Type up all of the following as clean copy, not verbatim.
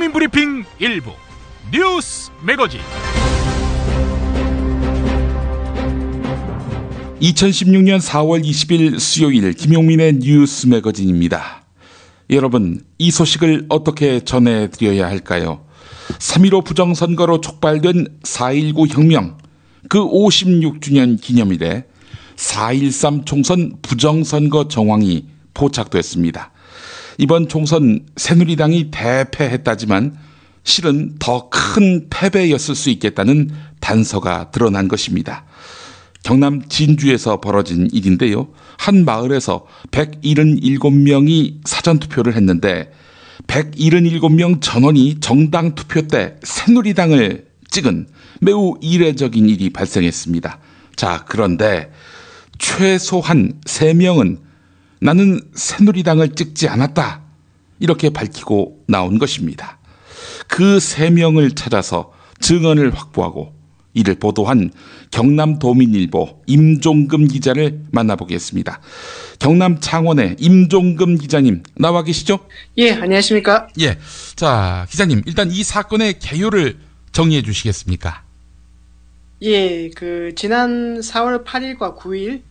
국민브리핑 일부 뉴스 매거진. 2016년 4월 20일 수요일 김용민의 뉴스 매거진입니다. 여러분, 이 소식을 어떻게 전해드려야 할까요? 3.15 부정선거로 촉발된 4.19 혁명, 그 56주년 기념일에 4.13 총선 부정선거 정황이 포착됐습니다. 이번 총선 새누리당이 대패했다지만 실은 더 큰 패배였을 수 있겠다는 단서가 드러난 것입니다. 경남 진주에서 벌어진 일인데요. 한 마을에서 177명이 사전투표를 했는데 177명 전원이 정당 투표 때 새누리당을 찍은 매우 이례적인 일이 발생했습니다. 자, 그런데 최소한 3명은 나는 새누리당을 찍지 않았다, 이렇게 밝히고 나온 것입니다. 그 3명을 찾아서 증언을 확보하고 이를 보도한 경남도민일보 임종금 기자를 만나보겠습니다. 경남 창원의 임종금 기자님 나와 계시죠? 예, 안녕하십니까? 예, 자 기자님, 일단 이 사건의 개요를 정리해 주시겠습니까? 예, 지난 4월 8일과 9일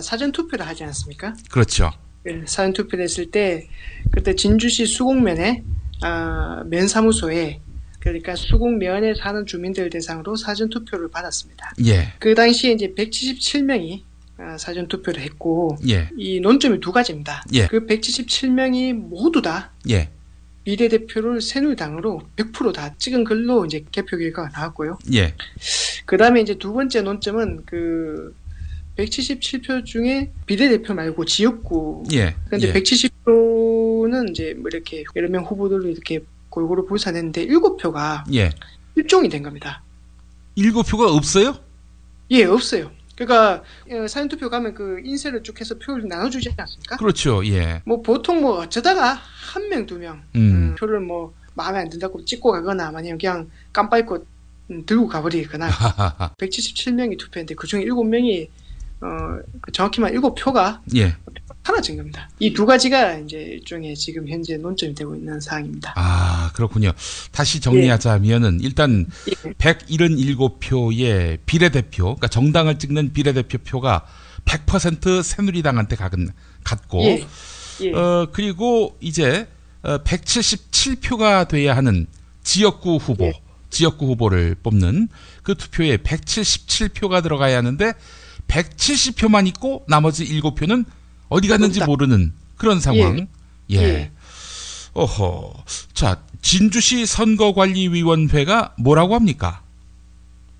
사전 투표를 하지 않았습니까? 그렇죠. 예, 사전 투표를 했을 때 그때 진주시 수곡면에 면사무소에, 그러니까 수곡면에 사는 주민들 대상으로 사전 투표를 받았습니다. 예. 그 당시에 이제 177명이 사전 투표를 했고, 예. 이 논점이 두 가지입니다. 예. 그 177명이 모두 다 예. 비례대표를 새누리당으로 100% 다 찍은 걸로 이제 개표 결과가 나왔고요. 예. 그 다음에 이제 두 번째 논점은 177표 중에 비례대표 말고 지역구. 예. 그런데 예. 170표는 이제 뭐 이렇게 여러 명 후보들로 이렇게 골고루 분산했는데 7표가 예. 실종이 된 겁니다. 7표가 없어요? 예, 없어요. 그러니까 사전투표 가면 그 인쇄를 쭉 해서 표를 나눠주지 않습니까? 그렇죠. 예. 뭐 보통 뭐 어쩌다가 한 명, 두 명 표를 뭐 마음에 안 든다고 찍고 가거나 아니면 그냥 깜빡 잊고 들고 가버리거나 177명이 투표했는데 그중에 7명이 정확히만 7표가 예. 사라진 겁니다. 이 두 가지가 이제 일종의 지금 현재 논점이 되고 있는 사항입니다. 아, 그렇군요. 다시 정리하자면은 일단 177표의 비례대표, 그러니까 정당을 찍는 비례대표 표가 100% 새누리당한테 갔고, 그리고 이제 177표가 돼야 하는 지역구 후보, 지역구 후보를 뽑는 그 투표에 177표가 들어가야 하는데 170표만 있고 나머지 7표는 어디 갔는지 모르는 그런 상황. 예. 어허. 자, 진주시 선거관리위원회가 뭐라고 합니까?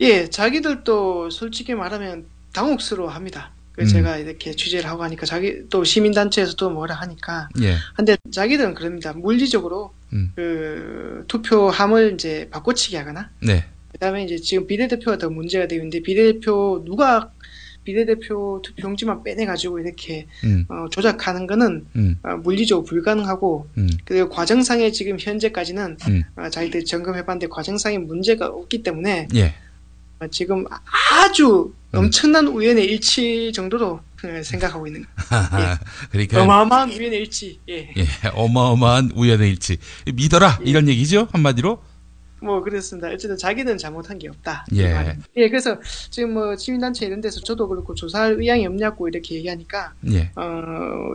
예, 자기들도 솔직히 말하면 당혹스러워합니다. 제가 이렇게 취재를 하고 하니까 자기 또 시민단체에서도 뭐라 하니까. 예. 근데 자기들은 그럽니다. 물리적으로 투표함을 이제 바꿔치기 하거나. 네. 그다음에 이제 지금 비례대표가 더 문제가 되고 있는데 비례대표 투표용지만 빼내가지고 이렇게 조작하는 거는 물리적으로 불가능하고, 그리고 과정상에 지금 현재까지는 자기들이 점검해봤는데 과정상에 문제가 없기 때문에 지금 아주 엄청난 우연의 일치 정도로 생각하고 있는 거예요. 그러니까 어마어마한 우연의 일치. 예. 어마어마한 우연의 일치. 믿어라, 이런 얘기죠, 한마디로. 뭐 그렇습니다. 어쨌든 자기는 잘못한 게 없다. 예. 예, 그래서 지금 뭐 시민단체 이런 데서 저도 그렇고 조사할 의향이 없냐고 이렇게 얘기하니까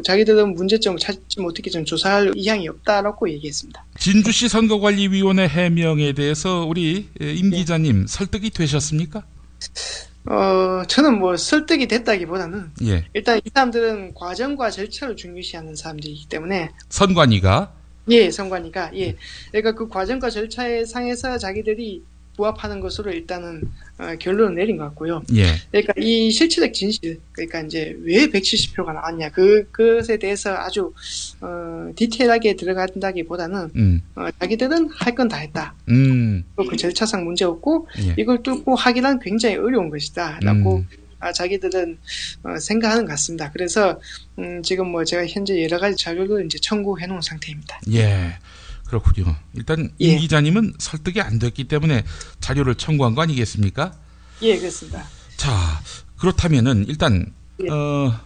자기들은 문제점을 찾지 못했기 때문에 조사할 의향이 없다라고 얘기했습니다. 진주시 선거관리위원회 해명에 대해서 우리 임 기자님 설득이 되셨습니까? 저는 뭐 설득이 됐다기보다는 일단 이 사람들은 과정과 절차를 중요시하는 사람들이기 때문에 선관위가 그러니까 그 과정과 절차의 상에서 자기들이 부합하는 것으로 일단은 결론을 내린 것 같고요. 그러니까 이 실체적 진실, 그러니까 이제 왜 170표가 나왔냐, 그것에 대해서 아주 디테일하게 들어간다기보다는 자기들은 할 건 다 했다. 그 절차상 문제 없고 이걸 뚫고 하기란 굉장히 어려운 것이다라고 자기들은 생각하는 것 같습니다. 그래서 지금 뭐 제가 현재 여러 가지 자료를 이제 청구해 놓은 상태입니다. 예, 그렇군요. 일단 임 기자님은 설득이 안 됐기 때문에 자료를 청구한 거 아니겠습니까? 예, 그렇습니다. 자, 그렇다면은 일단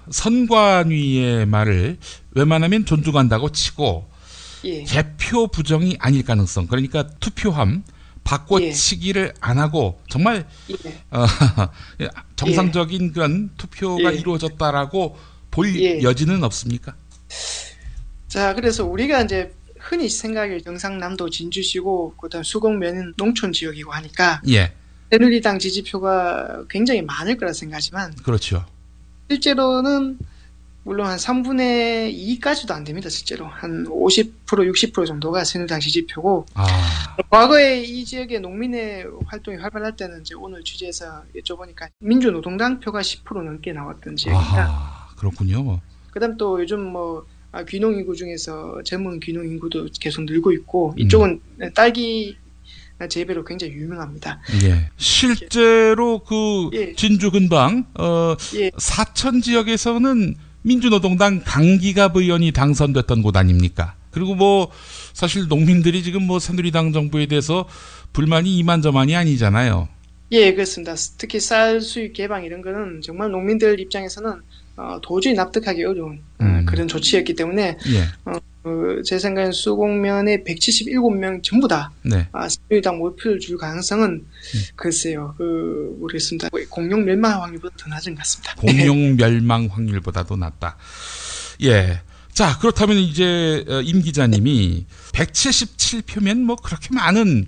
선관위의 말을 웬만하면 존중한다고 치고 예. 개표 부정이 아닐 가능성, 그러니까 투표함 바꿔치기를 안 하고 정말 정상적인 그런 투표가 이루어졌다라고 볼 여지는 없습니까? 자, 그래서 우리가 이제 흔히 생각할 경상남도 진주시고 그다음 수곡면은 농촌 지역이고 하니까 새누리당 지지표가 굉장히 많을 거라 생각하지만 그렇죠. 실제로는 물론 한 3분의 2까지도 안 됩니다. 실제로 한 50%, 60% 정도가 새누리당 지지표고 과거에 이 지역의 농민의 활동이 활발할 때는 이제 오늘 취재에서 여쭤보니까 민주노동당 표가 10% 넘게 나왔던 지역입니다. 그렇군요. 그다음 또 요즘 뭐 귀농 인구 중에서 젊은 귀농 인구도 계속 늘고 있고 이쪽은 딸기 재배로 굉장히 유명합니다. 실제로 그 진주 근방 사천 지역에서는 민주노동당 강기갑 의원이 당선됐던 곳 아닙니까? 그리고 뭐 사실 농민들이 지금 뭐 새누리당 정부에 대해서 불만이 이만저만이 아니잖아요. 예, 그렇습니다. 특히 쌀 수입 개방 이런 거는 정말 농민들 입장에서는 도저히 납득하기 어려운 그런 조치였기 때문에 제 생각엔 수곡면에 177명 전부 다 새누리당 몰표를 줄 가능성은 글쎄요, 모르겠습니다. 공룡 멸망 확률보다 더 낮은 것 같습니다. 공룡 멸망 확률보다도 낮다. 자, 그렇다면 이제 임 기자님이 177표면 뭐 그렇게 많은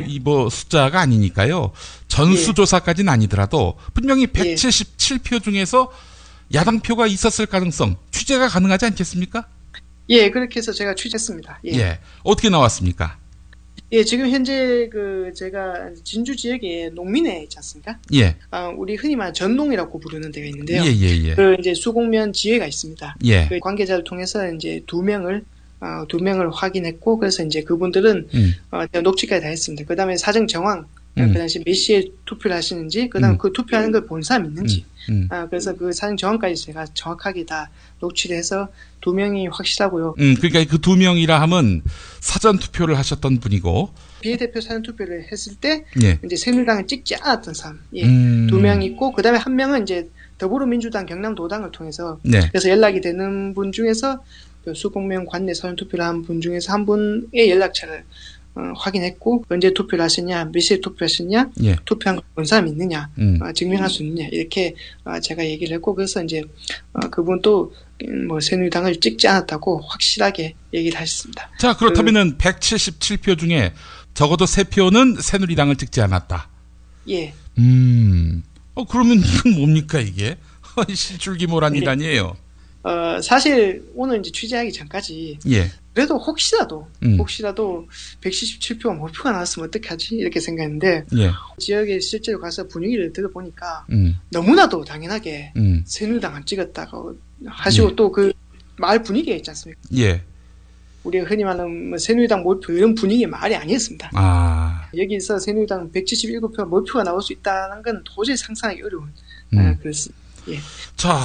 이 뭐 숫자가 아니니까요. 전수조사까지는 아니더라도 분명히 177표 중에서 야당표가 있었을 가능성 취재가 가능하지 않겠습니까? 그렇게 해서 제가 취재했습니다. 어떻게 나왔습니까? 지금 현재 제가 진주 지역에 농민회 있지 않습니까? 우리 흔히 말하는 전농이라고 부르는 데가 있는데요. 이제 수곡면 지회가 있습니다. 그 관계자를 통해서 이제 두 명을 확인했고, 그래서 이제 그분들은 제가 녹취까지 다 했습니다. 그 다음에 사정 정황, 그 당시 몇 시에 투표를 하시는지, 그 다음 그 투표하는 걸 본 사람이 있는지, 그래서 그 사정 정황까지 제가 정확하게 다 녹취를 해서 두 명이 확실하고요. 그러니까 그 두 명이라 하면 사전 투표를 하셨던 분이고, 비례대표 사전 투표를 했을 때, 이제 새누리당을 찍지 않았던 사람, 두 명 있고, 그 다음에 한 명은 이제 더불어민주당 경남도당을 통해서, 그래서 연락이 되는 분 중에서 수곡면 관내 사전 투표를 한 분 중에서 한 분의 연락처를 확인했고, 언제 투표를 하셨냐, 몇 시에 투표하셨냐, 투표한 걸 본 사람이 있느냐, 증명할 수 있느냐, 이렇게 제가 얘기를 했고, 그래서 이제 그분도 뭐 새누리당을 찍지 않았다고 확실하게 얘기를 하셨습니다. 자, 그렇다면은 177표 중에 적어도 3표는 새누리당을 찍지 않았다. 그러면 이건 뭡니까 이게? 실줄기모란 일 아니에요? 사실 오늘 이제 취재하기 전까지 그래도 혹시라도 177표가 몰표가 나왔으면 어떡하지 이렇게 생각했는데 지역에 실제로 가서 분위기를 들어보니까 너무나도 당연하게 새누리당 안 찍었다고 하시고 또 그 마을 분위기가 있지 않습니까? 우리가 흔히 말하는 뭐 새누리당 몰표 이런 분위기의 말이 아니었습니다. 여기서 새누리당 177표 몰표가 나올 수 있다는 건 도저히 상상하기 어려운 그렇습니다. 자,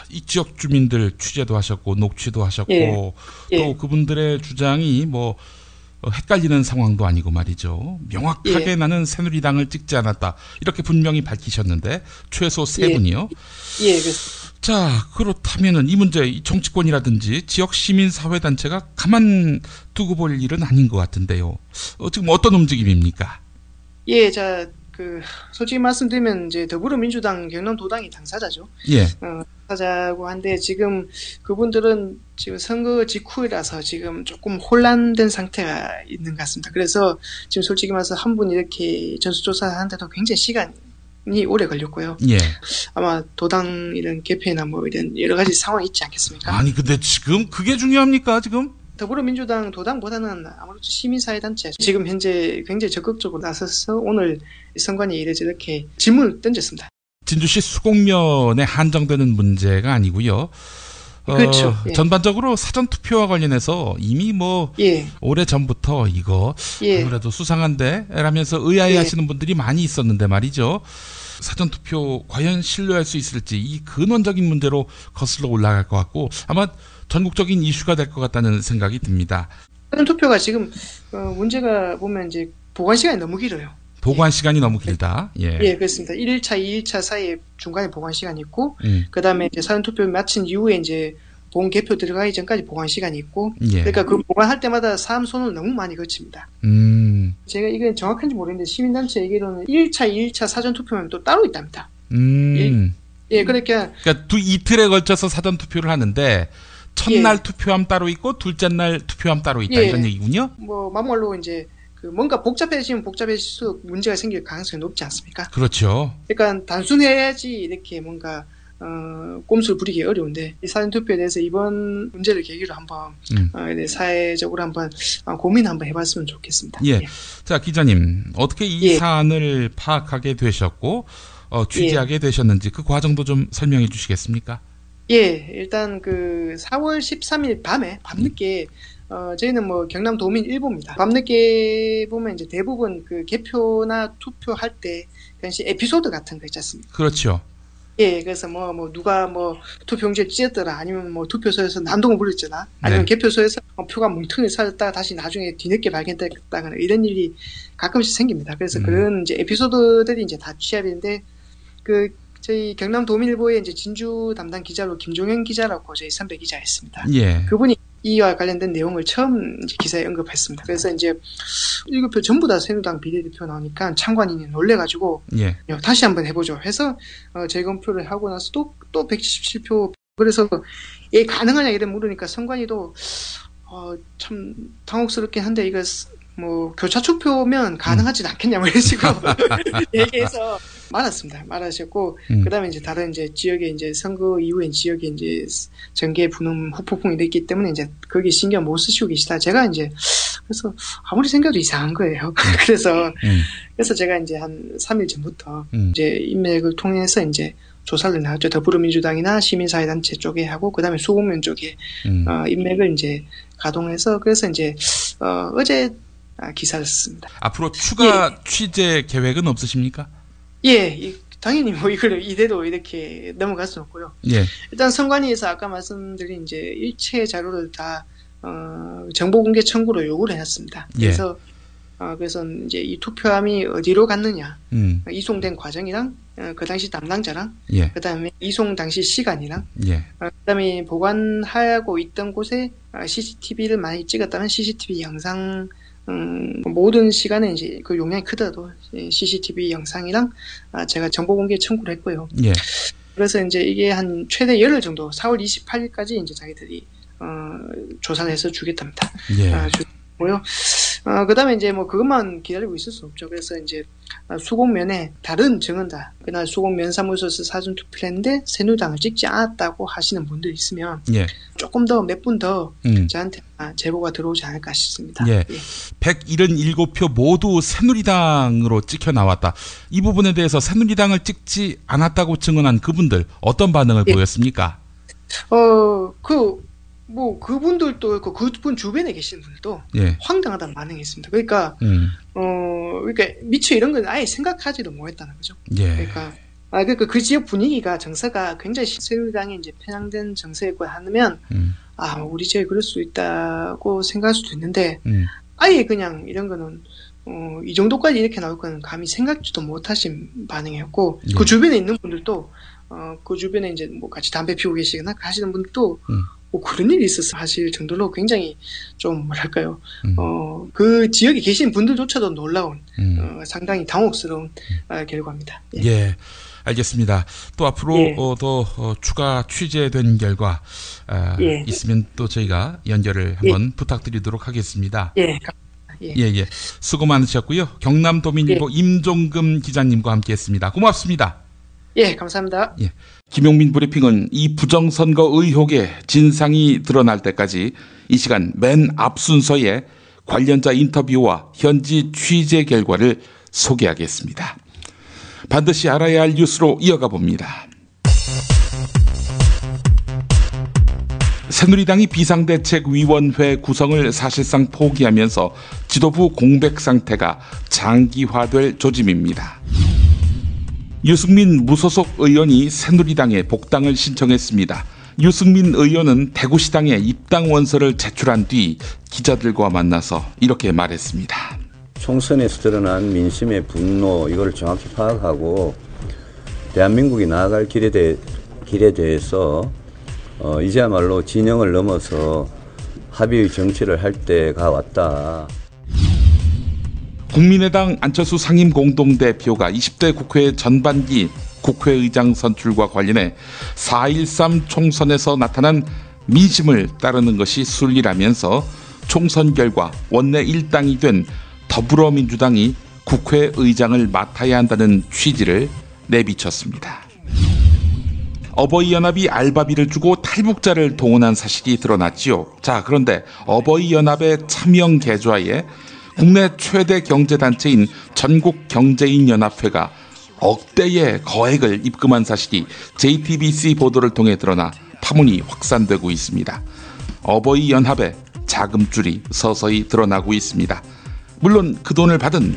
이 지역 주민들 취재도 하셨고 녹취도 하셨고 또 그분들의 주장이 뭐 헷갈리는 상황도 아니고 말이죠. 명확하게 나는 새누리당을 찍지 않았다. 이렇게 분명히 밝히셨는데 최소 3분이요. 자, 그렇다면은 이 문제, 이 정치권이라든지 지역 시민사회단체가 가만 두고 볼 일은 아닌 것 같은데요. 지금 어떤 움직임입니까? 자, 솔직히 말씀드리면 이제 더불어민주당 경남도당이 당사자죠. 당사자고 한데 지금 그분들은 지금 선거 직후라서 지금 조금 혼란된 상태가 있는 것 같습니다. 그래서 지금 솔직히 말해서 한 분 이렇게 전수조사하는데도 굉장히 시간이 오래 걸렸고요. 아마 도당 이런 개폐나 뭐 이런 여러 가지 상황이 있지 않겠습니까? 아니 근데 지금 그게 중요합니까 지금? 더불어민주당 도당보다는 아무래도 시민사회단체 지금 현재 굉장히 적극적으로 나서서 오늘 선관위 이렇게 질문을 던졌습니다. 진주시 수곡면에 한정되는 문제가 아니고요. 그렇죠. 전반적으로 사전투표와 관련해서 이미 뭐 오래 전부터 이거 아무래도 수상한데 라면서 의아해하시는 분들이 많이 있었는데 말이죠. 사전투표 과연 신뢰할 수 있을지 이 근원적인 문제로 거슬러 올라갈 것 같고 아마 전국적인 이슈가 될 것 같다는 생각이 듭니다. 사전투표가 지금 문제가 보면 이제 보관 시간이 너무 길어요. 보관 시간이 너무 길다. 그렇습니다. 1일차, 2일차 사이에 중간에 보관 시간이 있고, 그 다음에 이제 사전투표 마친 이후에 이제 본 개표 들어가기 전까지 보관 시간이 있고, 그러니까 그 보관할 때마다 사람 손을 너무 많이 거칩니다. 제가 이건 정확한지 모르겠는데 시민단체 얘기로는 1차, 2차 사전투표는 또 따로 있답니다. 예, 그러니까 이틀에 걸쳐서 사전투표를 하는데 첫날 투표함 따로 있고 둘째 날 투표함 따로 있다 이런 얘기군요. 뭐 막말로 이제 그 뭔가 복잡해지면 복잡해질수록 문제가 생길 가능성이 높지 않습니까? 그렇죠. 그러니까 단순해야지 이렇게 뭔가 꼼수를 부리기 어려운데 이 사전투표에 대해서 이번 문제를 계기로 한번 사회적으로 한번 고민 한번 해봤으면 좋겠습니다. 예. 자, 기자님 어떻게 이 사안을 파악하게 되셨고 취재하게 되셨는지 그 과정도 좀 설명해 주시겠습니까? 예, 일단 그 4월 13일 밤늦게 저희는 뭐 경남 도민 일부입니다. 밤늦게 보면 이제 대부분 그 개표나 투표할 때 당시 에피소드 같은 거 있지 않습니까? 그렇죠. 예, 그래서 뭐 누가 뭐 투표용지를 찢었더라, 아니면 뭐 투표소에서 난동을 부렸잖아, 아니면 개표소에서 표가 뭉텅이 사졌다가 다시 나중에 뒤늦게 발견됐다거나 이런 일이 가끔씩 생깁니다. 그래서 그런 이제 에피소드들이 이제 다 취합인데 그 저희 경남 도민일보에 이제 진주 담당 기자로 김종현 기자라고 저희 선배 기자가 있습니다. 예. 그분이 이와 관련된 내용을 처음 이제 기사에 언급했습니다. 그래서 이제 7표 전부 다 새누리당 비례대표 나오니까 참관인이 놀래가지고 다시 한번 해보죠 해서 재검표를 하고 나서 또 177표. 그래서 이게 가능하냐 이래 물으니까 선관위도 참 당혹스럽긴 한데 이거 뭐 교차 투표면 가능하진 않겠냐고 이런 식으로 얘기해서 말하셨고 그다음에 이제 다른 이제 지역에 이제 선거 이후에 지역에 이제 정계 분음 후폭풍이 됐기 때문에 이제 거기 신경 못 쓰시고 계시다. 제가 이제 그래서 아무리 생각해도 이상한 거예요. 그래서 제가 이제 한 3일 전부터 이제 인맥을 통해서 이제 조사를 나왔죠. 더불어민주당이나 시민사회단체 쪽에 하고 그다음에 수공면 쪽에 인맥을 이제 가동해서 그래서 이제 어제 기사를 썼습니다. 앞으로 추가 취재 계획은 없으십니까? 예, 당연히 뭐 이걸 이대로 이렇게 넘어갈 수는 없고요. 일단 선관위에서 아까 말씀드린 이제 일체 자료를 다 정보 공개 청구로 요구를 해놨습니다. 그래서 그래서 이제 이 투표함이 어디로 갔느냐, 이송된 과정이랑 그 당시 담당자랑 그다음에 이송 당시 시간이랑 그다음에 보관하고 있던 곳에 CCTV를 많이 찍었다면 CCTV 영상 모든 시간에 이제 그 용량이 크더라도 CCTV 영상이랑 제가 정보 공개 청구를 했고요. 그래서 이제 이게 한 최대 열흘 정도 4월 28일까지 이제 자기들이 조사를 해서 주겠답니다. 주고요. 그다음에 이제 뭐 그것만 기다리고 있을 수 없죠. 그래서 이제 수공면에 다른 증언다. 그날 수공면사무소에서 사전투표를 했는데 새누리당을 찍지 않았다고 하시는 분들이 있으면 조금 더 몇 분 더 저한테 제보가 들어오지 않을까 싶습니다. 177표 모두 새누리당으로 찍혀 나왔다. 이 부분에 대해서 새누리당을 찍지 않았다고 증언한 그분들 어떤 반응을 보였습니까? 그분들도 있고 그분 주변에 계시는 분들도 황당하다는 반응이 있습니다. 그러니까 그러니까 미처 이런 건 아예 생각하지도 못했다는 거죠. 그러니까 그 지역 분위기가 정서가 굉장히 새누리당에 이제 편향된 정서였고 하면 우리 지역에 그럴 수 있다고 생각할 수도 있는데 아예 그냥 이런 거는 이 정도까지 이렇게 나올 거는 감히 생각지도 못하신 반응이었고 그 주변에 있는 분들도 그 주변에 이제 뭐 같이 담배 피우고 계시거나 하시는 분들도 그런 일이 있었어 하실 정도로 굉장히 좀 뭐랄까요 그 지역에 계신 분들조차도 놀라운 상당히 당혹스러운 결과입니다. 알겠습니다. 또 앞으로 더 추가 취재된 결과 있으면 또 저희가 연결을 한번 부탁드리도록 하겠습니다. 수고 많으셨고요. 경남도민일보 임종금 기자님과 함께했습니다. 고맙습니다. 감사합니다. 김용민 브리핑은 이 부정선거 의혹의 진상이 드러날 때까지 이 시간 맨 앞 순서에 관련자 인터뷰와 현지 취재 결과를 소개하겠습니다. 반드시 알아야 할 뉴스로 이어가 봅니다. 새누리당이 비상대책위원회 구성을 사실상 포기하면서 지도부 공백 상태가 장기화될 조짐입니다. 유승민 무소속 의원이 새누리당에 복당을 신청했습니다. 유승민 의원은 대구시당에 입당 원서를 제출한 뒤 기자들과 만나서 이렇게 말했습니다. 총선에서 드러난 민심의 분노 이걸 정확히 파악하고 대한민국이 나아갈 길에 대해서 이제야말로 진영을 넘어서 합의의 정치를 할 때가 왔다. 국민의당 안철수 상임공동대표가 20대 국회 전반기 국회의장 선출과 관련해 4.13 총선에서 나타난 민심을 따르는 것이 순리라면서 총선 결과 원내 일당이 된 더불어민주당이 국회의장을 맡아야 한다는 취지를 내비쳤습니다. 어버이연합이 알바비를 주고 탈북자를 동원한 사실이 드러났지요. 자, 그런데 어버이연합의 차명 계좌에 국내 최대 경제단체인 전국경제인연합회가 억대의 거액을 입금한 사실이 JTBC 보도를 통해 드러나 파문이 확산되고 있습니다. 어버이연합의 자금줄이 서서히 드러나고 있습니다. 물론 그 돈을 받은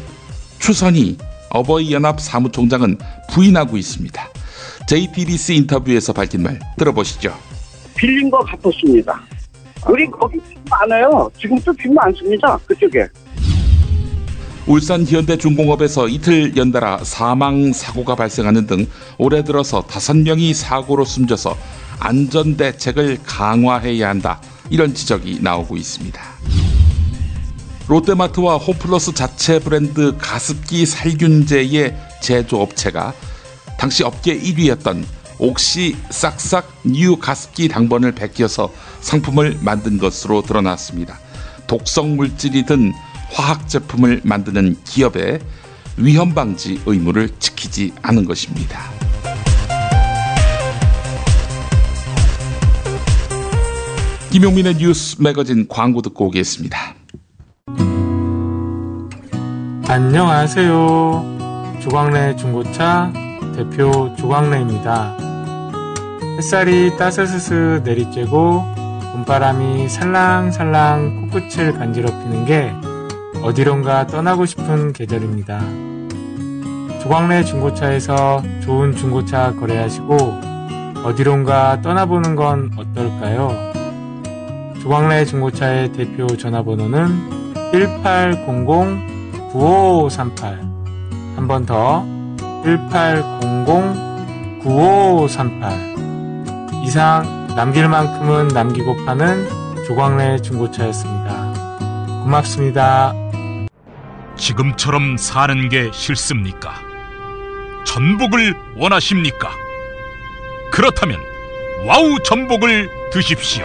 추선희 어버이연합 사무총장은 부인하고 있습니다. JTBC 인터뷰에서 밝힌 말 들어보시죠. 빌린 거 갚았습니다. 우리 거기 빚 많아요. 지금도 빚 많습니다. 그쪽에. 울산 현대중공업에서 이틀 연달아 사망 사고가 발생하는 등 올해 들어서 5명이 사고로 숨져서 안전대책을 강화해야 한다. 이런 지적이 나오고 있습니다. 롯데마트와 홈플러스 자체 브랜드 가습기 살균제의 제조업체가 당시 업계 1위였던 옥시 싹싹 뉴 가습기 당번을 베껴서 상품을 만든 것으로 드러났습니다. 독성 물질이 든 화학 제품을 만드는 기업의 위험 방지 의무를 지키지 않은 것입니다. 김용민의 뉴스 매거진 광고 듣고 오겠습니다. 안녕하세요. 조광래 중고차 대표 조광래입니다. 햇살이 따스스스 내리쬐고 봄바람이 살랑살랑 코끝을 간지럽히는 게 어디론가 떠나고 싶은 계절입니다. 조광래 중고차에서 좋은 중고차 거래하시고 어디론가 떠나보는 건 어떨까요? 조광래 중고차의 대표 전화번호는 1800-9538. 한 번 더 1800-9538. 이상 남길 만큼은 남기고 파는 조광래 중고차였습니다. 고맙습니다. 지금처럼 사는 게 싫습니까? 전복을 원하십니까? 그렇다면 와우 전복을 드십시오.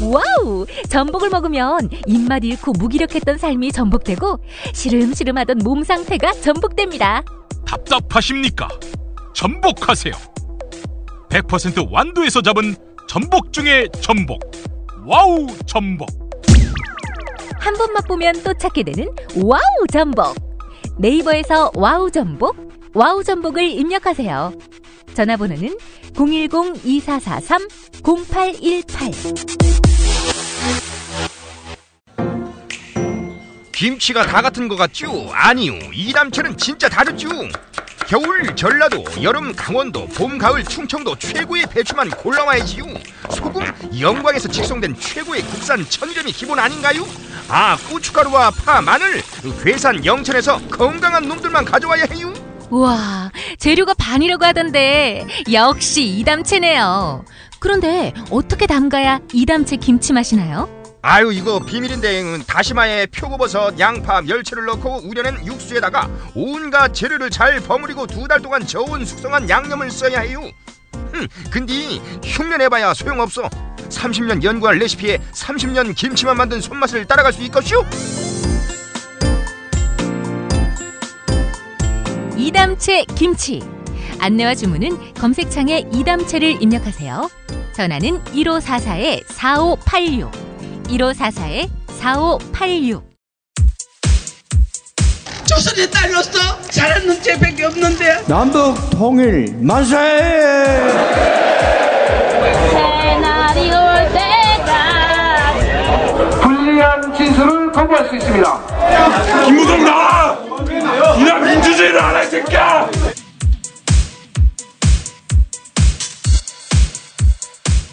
와우! 전복을 먹으면 입맛 잃고 무기력했던 삶이 전복되고 시름시름하던 몸 상태가 전복됩니다. 답답하십니까? 전복하세요. 100% 완도에서 잡은 전복 중에 전복. 와우 전복. 한 번 맛보면 또 찾게 되는 와우 전복. 네이버에서 와우 전복, 와우 전복을 입력하세요. 전화번호는 010-2443-0818. 김치가 다 같은 것 같죠? 아니요, 이담채는 진짜 다르죠. 겨울 전라도, 여름 강원도, 봄 가을 충청도 최고의 배추만 골라와야지요. 소금 영광에서 직송된 최고의 국산 천점이 기본 아닌가요? 아, 고춧가루와 파, 마늘 괴산 영천에서 건강한 놈들만 가져와야 해요. 우와, 재료가 반이라고 하던데 역시 이담채네요. 그런데 어떻게 담가야 이담채 김치 맛이 나요? 아유, 이거 비밀인데 다시마에 표고버섯, 양파, 멸치를 넣고 우려낸 육수에다가 온갖 재료를 잘 버무리고 2달 동안 저온 숙성한 양념을 써야 해요. 근데 흉내내봐야 소용없어. 30년 연구한 레시피에 30년 김치만 만든 손맛을 따라갈 수 있겠슈? 이담채 김치. 안내와 주문은 검색창에 이담채를 입력하세요. 전화는 1544-4586. 1544-4586. 조선에 딸로서 잘하는 죄밖에 없는데. 남북 통일 만세! 새날이 올 때가 불리한 진술을 거부할 수 있습니다. 김무성 나와! 이런 민주주의를 하라, 이 새끼야!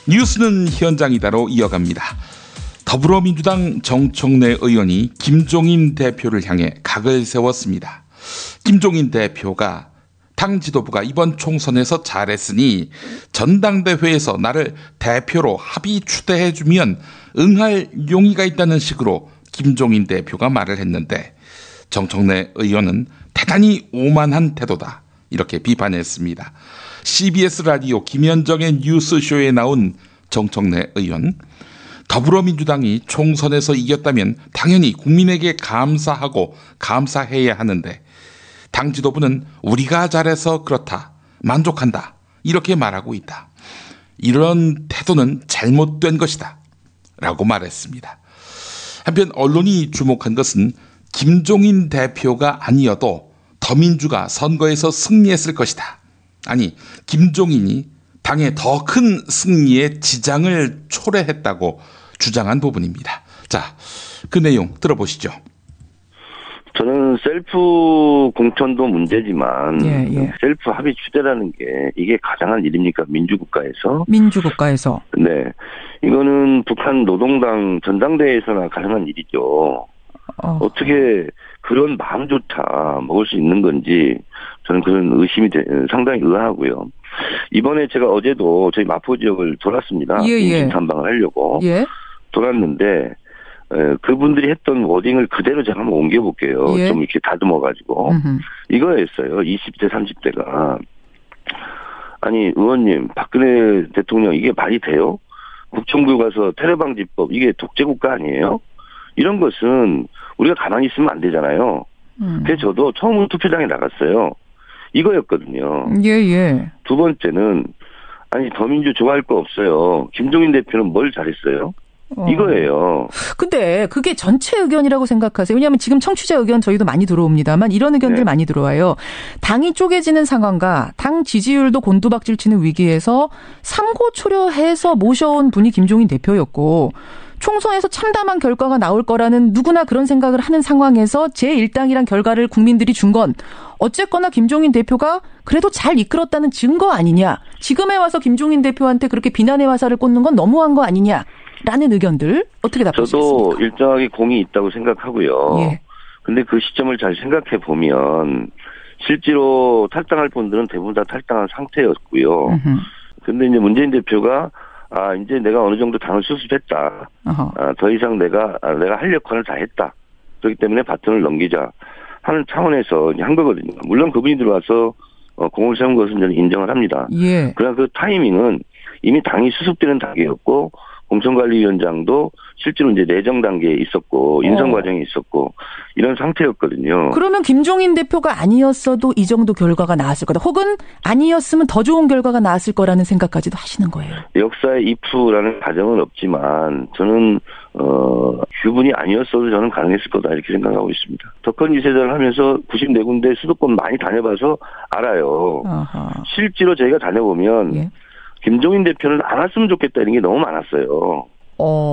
뉴스는 현장이다로 이어갑니다. 더불어민주당 정청래 의원이 김종인 대표를 향해 각을 세웠습니다. 김종인 대표가 당 지도부가 이번 총선에서 잘했으니 전당대회에서 나를 대표로 합의 추대해주면 응할 용의가 있다는 식으로 김종인 대표가 말을 했는데 정청래 의원은 대단히 오만한 태도다 이렇게 비판했습니다. CBS 라디오 김현정의 뉴스쇼에 나온 정청래 의원, 더불어민주당이 총선에서 이겼다면 당연히 국민에게 감사하고 감사해야 하는데 당 지도부는 우리가 잘해서 그렇다, 만족한다 이렇게 말하고 있다. 이런 태도는 잘못된 것이다 라고 말했습니다. 한편 언론이 주목한 것은 김종인 대표가 아니어도 더민주가 선거에서 승리했을 것이다. 아니, 김종인이 당의 더 큰 승리에 지장을 초래했다고 주장한 부분입니다. 자, 그 내용 들어보시죠. 저는 셀프 공천도 문제지만 셀프 합의 추대라는 게 이게 가장한 일입니까? 민주국가에서? 민주국가에서. 네. 이거는 북한 노동당 전당대회에서나 가능한 일이죠. 어떻게 그런 마음조차 먹을 수 있는 건지 저는 그런 의심이 상당히 의아하고요. 이번에 제가 어제도 저희 마포 지역을 돌았습니다. 인식 탐방을 하려고. 돌았는데 그분들이 했던 워딩을 그대로 제가 한번 옮겨볼게요. 좀 이렇게 다듬어가지고. 이거였어요. 20대, 30대가. 아니, 의원님, 박근혜 대통령 이게 말이 돼요? 국정부 가서 테러방지법, 이게 독재국가 아니에요? 이런 것은 우리가 가만히 있으면 안 되잖아요. 그래서 저도 처음으로 투표장에 나갔어요. 이거였거든요. 두 번째는, 아니, 더민주 좋아할 거 없어요. 김종인 대표는 뭘 잘했어요? 이거예요. 근데 그게 전체 의견이라고 생각하세요? 왜냐하면 지금 청취자 의견 저희도 많이 들어옵니다만 이런 의견들 많이 들어와요. 당이 쪼개지는 상황과 당 지지율도 곤두박질 치는 위기에서 삼고초려해서 모셔온 분이 김종인 대표였고 총선에서 참담한 결과가 나올 거라는 누구나 그런 생각을 하는 상황에서 제1당이란 결과를 국민들이 준 건 어쨌거나 김종인 대표가 그래도 잘 이끌었다는 증거 아니냐. 지금에 와서 김종인 대표한테 그렇게 비난의 화살을 꽂는 건 너무한 거 아니냐. 라는 의견들 어떻게 답하시겠습니까? 저도 일정하게 공이 있다고 생각하고요. 근데 그 시점을 잘 생각해 보면 실제로 탈당할 분들은 대부분 다 탈당한 상태였고요. 근데 이제 문재인 대표가 이제 내가 어느 정도 당을 수습했다. 더 이상 내가 할 역할을 다 했다. 그렇기 때문에 바톤을 넘기자 하는 차원에서 한 거거든요. 물론 그분이 들어와서 공을 세운 것은 저는 인정을 합니다. 그러나 그 타이밍은 이미 당이 수습되는 단계였고 공천관리위원장도 실제로 이제 내정 단계에 있었고 인선 과정에 있었고 이런 상태였거든요. 그러면 김종인 대표가 아니었어도 이 정도 결과가 나왔을 거다. 혹은 아니었으면 더 좋은 결과가 나왔을 거라는 생각까지도 하시는 거예요. 역사의 if라는 가정은 없지만 저는 그분이 아니었어도 저는 가능했을 거다 이렇게 생각하고 있습니다. 덕헌 2세대를 하면서 94군데 수도권 많이 다녀봐서 알아요. 실제로 저희가 다녀보면 김종인 대표는 안 왔으면 좋겠다 이런 게 너무 많았어요.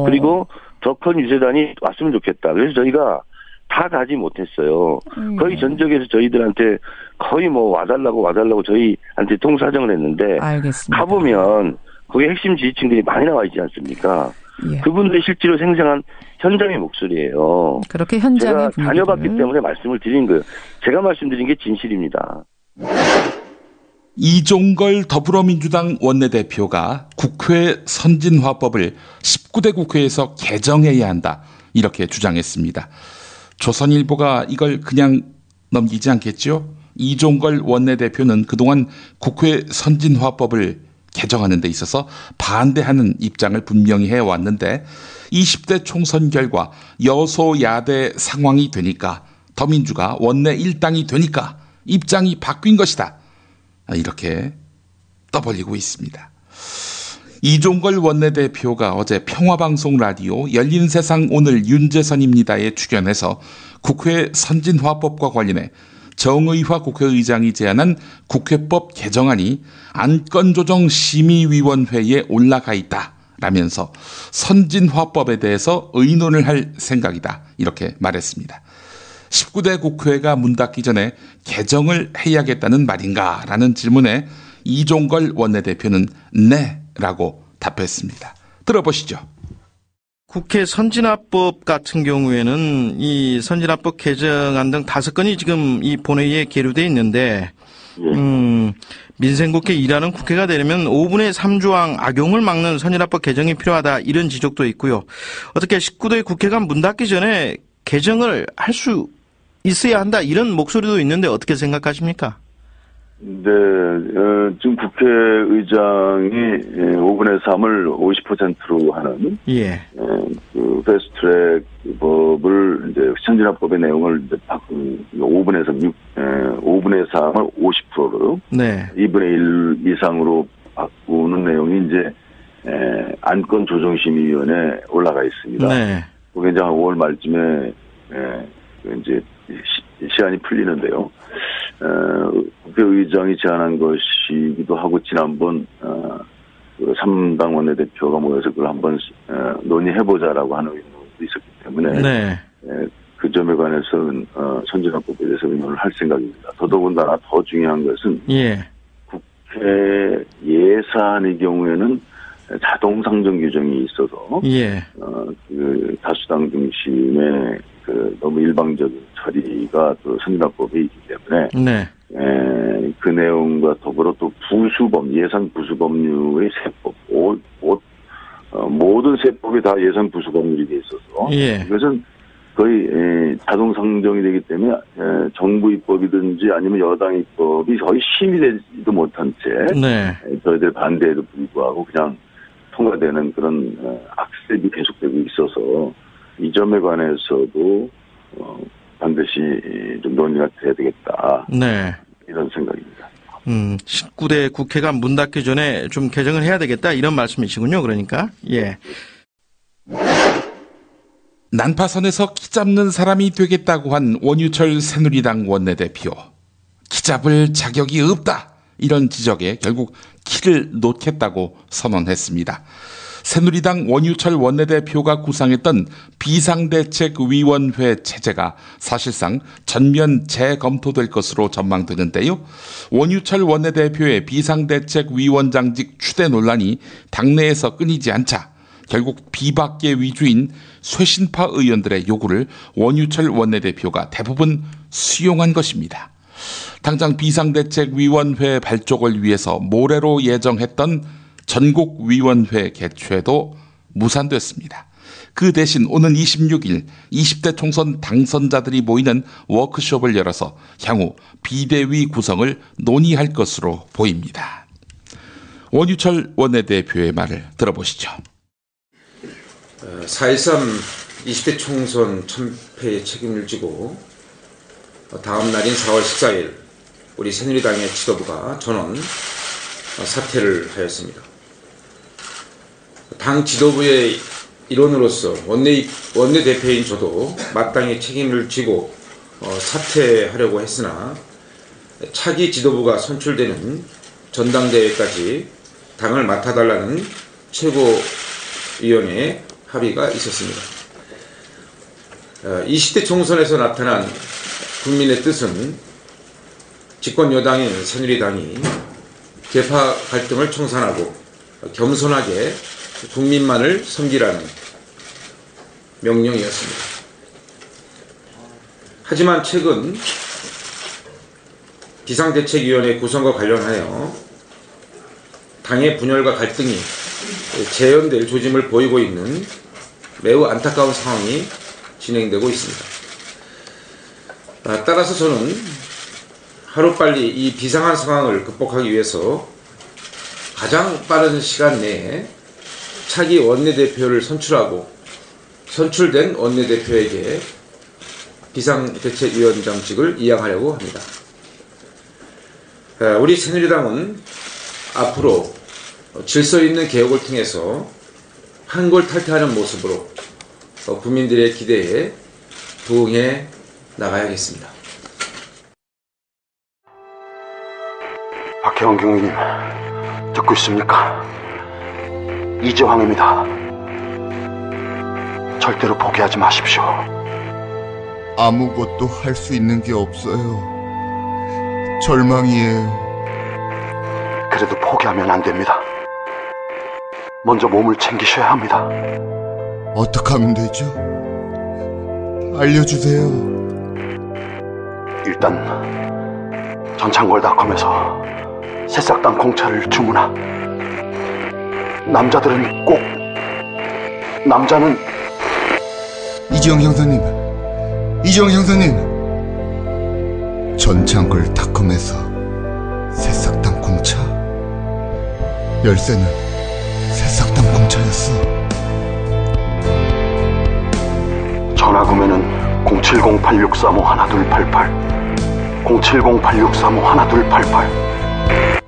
그리고 덕헌 유세단이 왔으면 좋겠다. 그래서 저희가 다 가지 못했어요. 거의 전적에서 저희들한테 거의 뭐 와달라고 저희한테 통사정을 했는데 알겠습니다. 가보면 거기 핵심 지지층들이 많이 나와 있지 않습니까? 그분들이 실제로 생생한 현장의 목소리예요. 그렇게 현장의 제가 다녀봤기 때문에 말씀을 드린 거예요. 제가 말씀드린 게 진실입니다. 이종걸 더불어민주당 원내대표가 국회 선진화법을 19대 국회에서 개정해야 한다 이렇게 주장했습니다. 조선일보가 이걸 그냥 넘기지 않겠죠? 이종걸 원내대표는 그동안 국회 선진화법을 개정하는 데 있어서 반대하는 입장을 분명히 해왔는데 20대 총선 결과 여소야대 상황이 되니까 더민주가 원내 1당이 되니까 입장이 바뀐 것이다. 이렇게 떠벌리고 있습니다. 이종걸 원내대표가 어제 평화방송 라디오 열린세상 오늘 윤재선입니다에 출연해서 국회 선진화법과 관련해 정의화 국회의장이 제안한 국회법 개정안이 안건조정심의위원회에 올라가 있다라면서 선진화법에 대해서 의논을 할 생각이다 이렇게 말했습니다. 19대 국회가 문 닫기 전에 개정을 해야겠다는 말인가? 라는 질문에 이종걸 원내대표는 네 라고 답했습니다. 들어보시죠. 국회 선진화법 같은 경우에는 이 선진화법 개정안 등 5건이 지금 이 본회의에 계류돼 있는데, 민생국회 일하는 국회가 되려면 5분의 3조항 악용을 막는 선진화법 개정이 필요하다, 이런 지적도 있고요. 어떻게 19대 국회가 문 닫기 전에 개정을 할 수 있어야 한다, 이런 목소리도 있는데 어떻게 생각하십니까? 네, 지금 국회의장이 5분의 3을 50%로 하는 그 패스트트랙 법을 이제 선진화법의 내용을 이제 5분의 3을 50%로 2분의 1 이상으로 바꾸는 내용이 이제 안건조정심의위원회에 올라가 있습니다. 그게 이제 5월 말쯤에 이제 시한이 풀리는데요. 국회의장이 제안한 것이기도 하고, 지난번 3당 원내대표가 모여서 그걸 한번 논의해보자라고 하는 의견도 있었기 때문에 그 점에 관해서는 선진화법에 대해서 의논을 할 생각입니다. 더더군다나 더 중요한 것은 국회 예산의 경우에는 자동 상정 규정이 있어서 그 다수당 중심의 그 너무 일방적인 처리가 또 선진화법에 있기 때문에 그 내용과 더불어 또 부수법, 예산 부수법률의 세법, 모든 세법이 다 예산 부수법률이 돼 있어서 이것은 거의 자동 상정이 되기 때문에 정부 입법이든지 아니면 여당 입법이 거의 심의되지도 못한 채 저희들 반대에도 불구하고 그냥 통과되는 그런 악습이 계속되고 있어서 이 점에 관해서도 반드시 좀 논의가 돼야 되겠다. 이런 생각입니다. 19대 국회가 문 닫기 전에 좀 개정을 해야 되겠다, 이런 말씀이시군요. 그러니까 난파선에서 키 잡는 사람이 되겠다고 한 원유철 새누리당 원내대표. 키 잡을 자격이 없다, 이런 지적에 결국 키를 놓겠다고 선언했습니다. 새누리당 원유철 원내대표가 구상했던 비상대책위원회 체제가 사실상 전면 재검토될 것으로 전망되는데요. 원유철 원내대표의 비상대책위원장직 추대 논란이 당내에서 끊이지 않자 결국 비박계 위주인 쇄신파 의원들의 요구를 원유철 원내대표가 대부분 수용한 것입니다. 당장 비상대책위원회 발족을 위해서 모레로 예정했던 전국위원회 개최도 무산됐습니다. 그 대신 오는 26일 20대 총선 당선자들이 모이는 워크숍을 열어서 향후 비대위 구성을 논의할 것으로 보입니다. 원유철 원내대표의 말을 들어보시죠. 4.13 20대 총선 참패의 책임을 지고 다음 날인 4월 14일 우리 새누리당의 지도부가 전원 사퇴를 하였습니다. 당 지도부의 일원으로서 원내대표인 저도 마땅히 책임을 지고 사퇴하려고 했으나 차기 지도부가 선출되는 전당대회까지 당을 맡아달라는 최고위원회의 합의가 있었습니다. 20대 총선에서 나타난 국민의 뜻은 집권 여당인 새누리당이 계파 갈등을 청산하고 겸손하게 국민만을 섬기라는 명령이었습니다. 하지만 최근 비상대책위원회 구성과 관련하여 당의 분열과 갈등이 재현될 조짐을 보이고 있는 매우 안타까운 상황이 진행되고 있습니다. 따라서 저는 하루빨리 이 비상한 상황을 극복하기 위해서 가장 빠른 시간 내에 차기 원내대표를 선출하고 선출된 원내대표에게 비상대책위원장직을 이양하려고 합니다. 우리 새누리당은 앞으로 질서 있는 개혁을 통해서 한골탈퇴하는 모습으로 국민들의 기대에 부응해 나가야겠습니다. 박혜원 경위님, 듣고 있습니까? 이재황입니다. 절대로 포기하지 마십시오. 아무것도 할 수 있는 게 없어요. 절망이에요. 그래도 포기하면 안 됩니다. 먼저 몸을 챙기셔야 합니다. 어떻게 하면 되죠? 알려주세요. 일단 전창걸닷컴에서 새싹당 공차를 주문하. 남자들은 꼭 남자는 이지영 형사님, 전창걸닷컴에서 새싹당 공차. 열쇠는 새싹당 공차였어. 전화 구매는 070-8635-1288 070-8635-1288.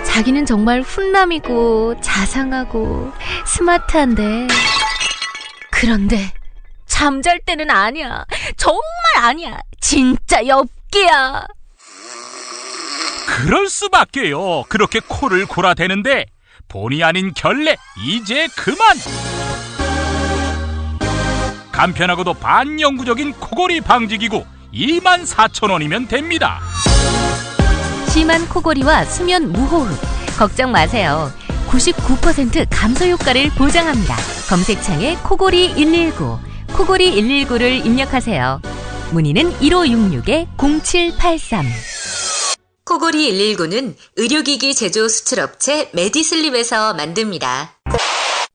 자기는 정말 훈남이고 자상하고 스마트한데, 그런데 잠잘 때는 아니야. 정말 아니야. 진짜 엽기야. 그럴 수밖에요. 그렇게 코를 골아대는데 본의 아닌 결례 이제 그만. 간편하고도 반영구적인 코골이 방지기구 24,000원이면 됩니다. 심한 코골이와 수면 무호흡 걱정 마세요. 99% 감소 효과를 보장합니다. 검색창에 코골이 119, 코골이 119를 입력하세요. 문의는 1566-0783. 코골이 119는 의료기기 제조 수출업체 메디슬립에서 만듭니다.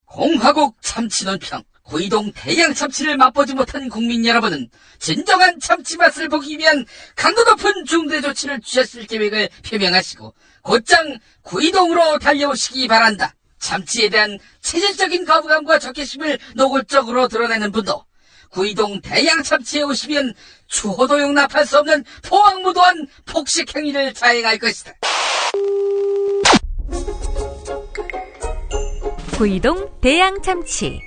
공화국 참치 논평. 구이동 대양 참치를 맛보지 못한 국민 여러분은 진정한 참치 맛을 보기 위한 강도 높은 중대 조치를 취하실 계획을 표명하시고 곧장 구이동으로 달려오시기 바란다. 참치에 대한 체질적인 거부감과 적개심을 노골적으로 드러내는 분도 구이동 대양 참치에 오시면 추호도 용납할 수 없는 포악무도한 폭식 행위를 자행할 것이다. 구이동 대양 참치.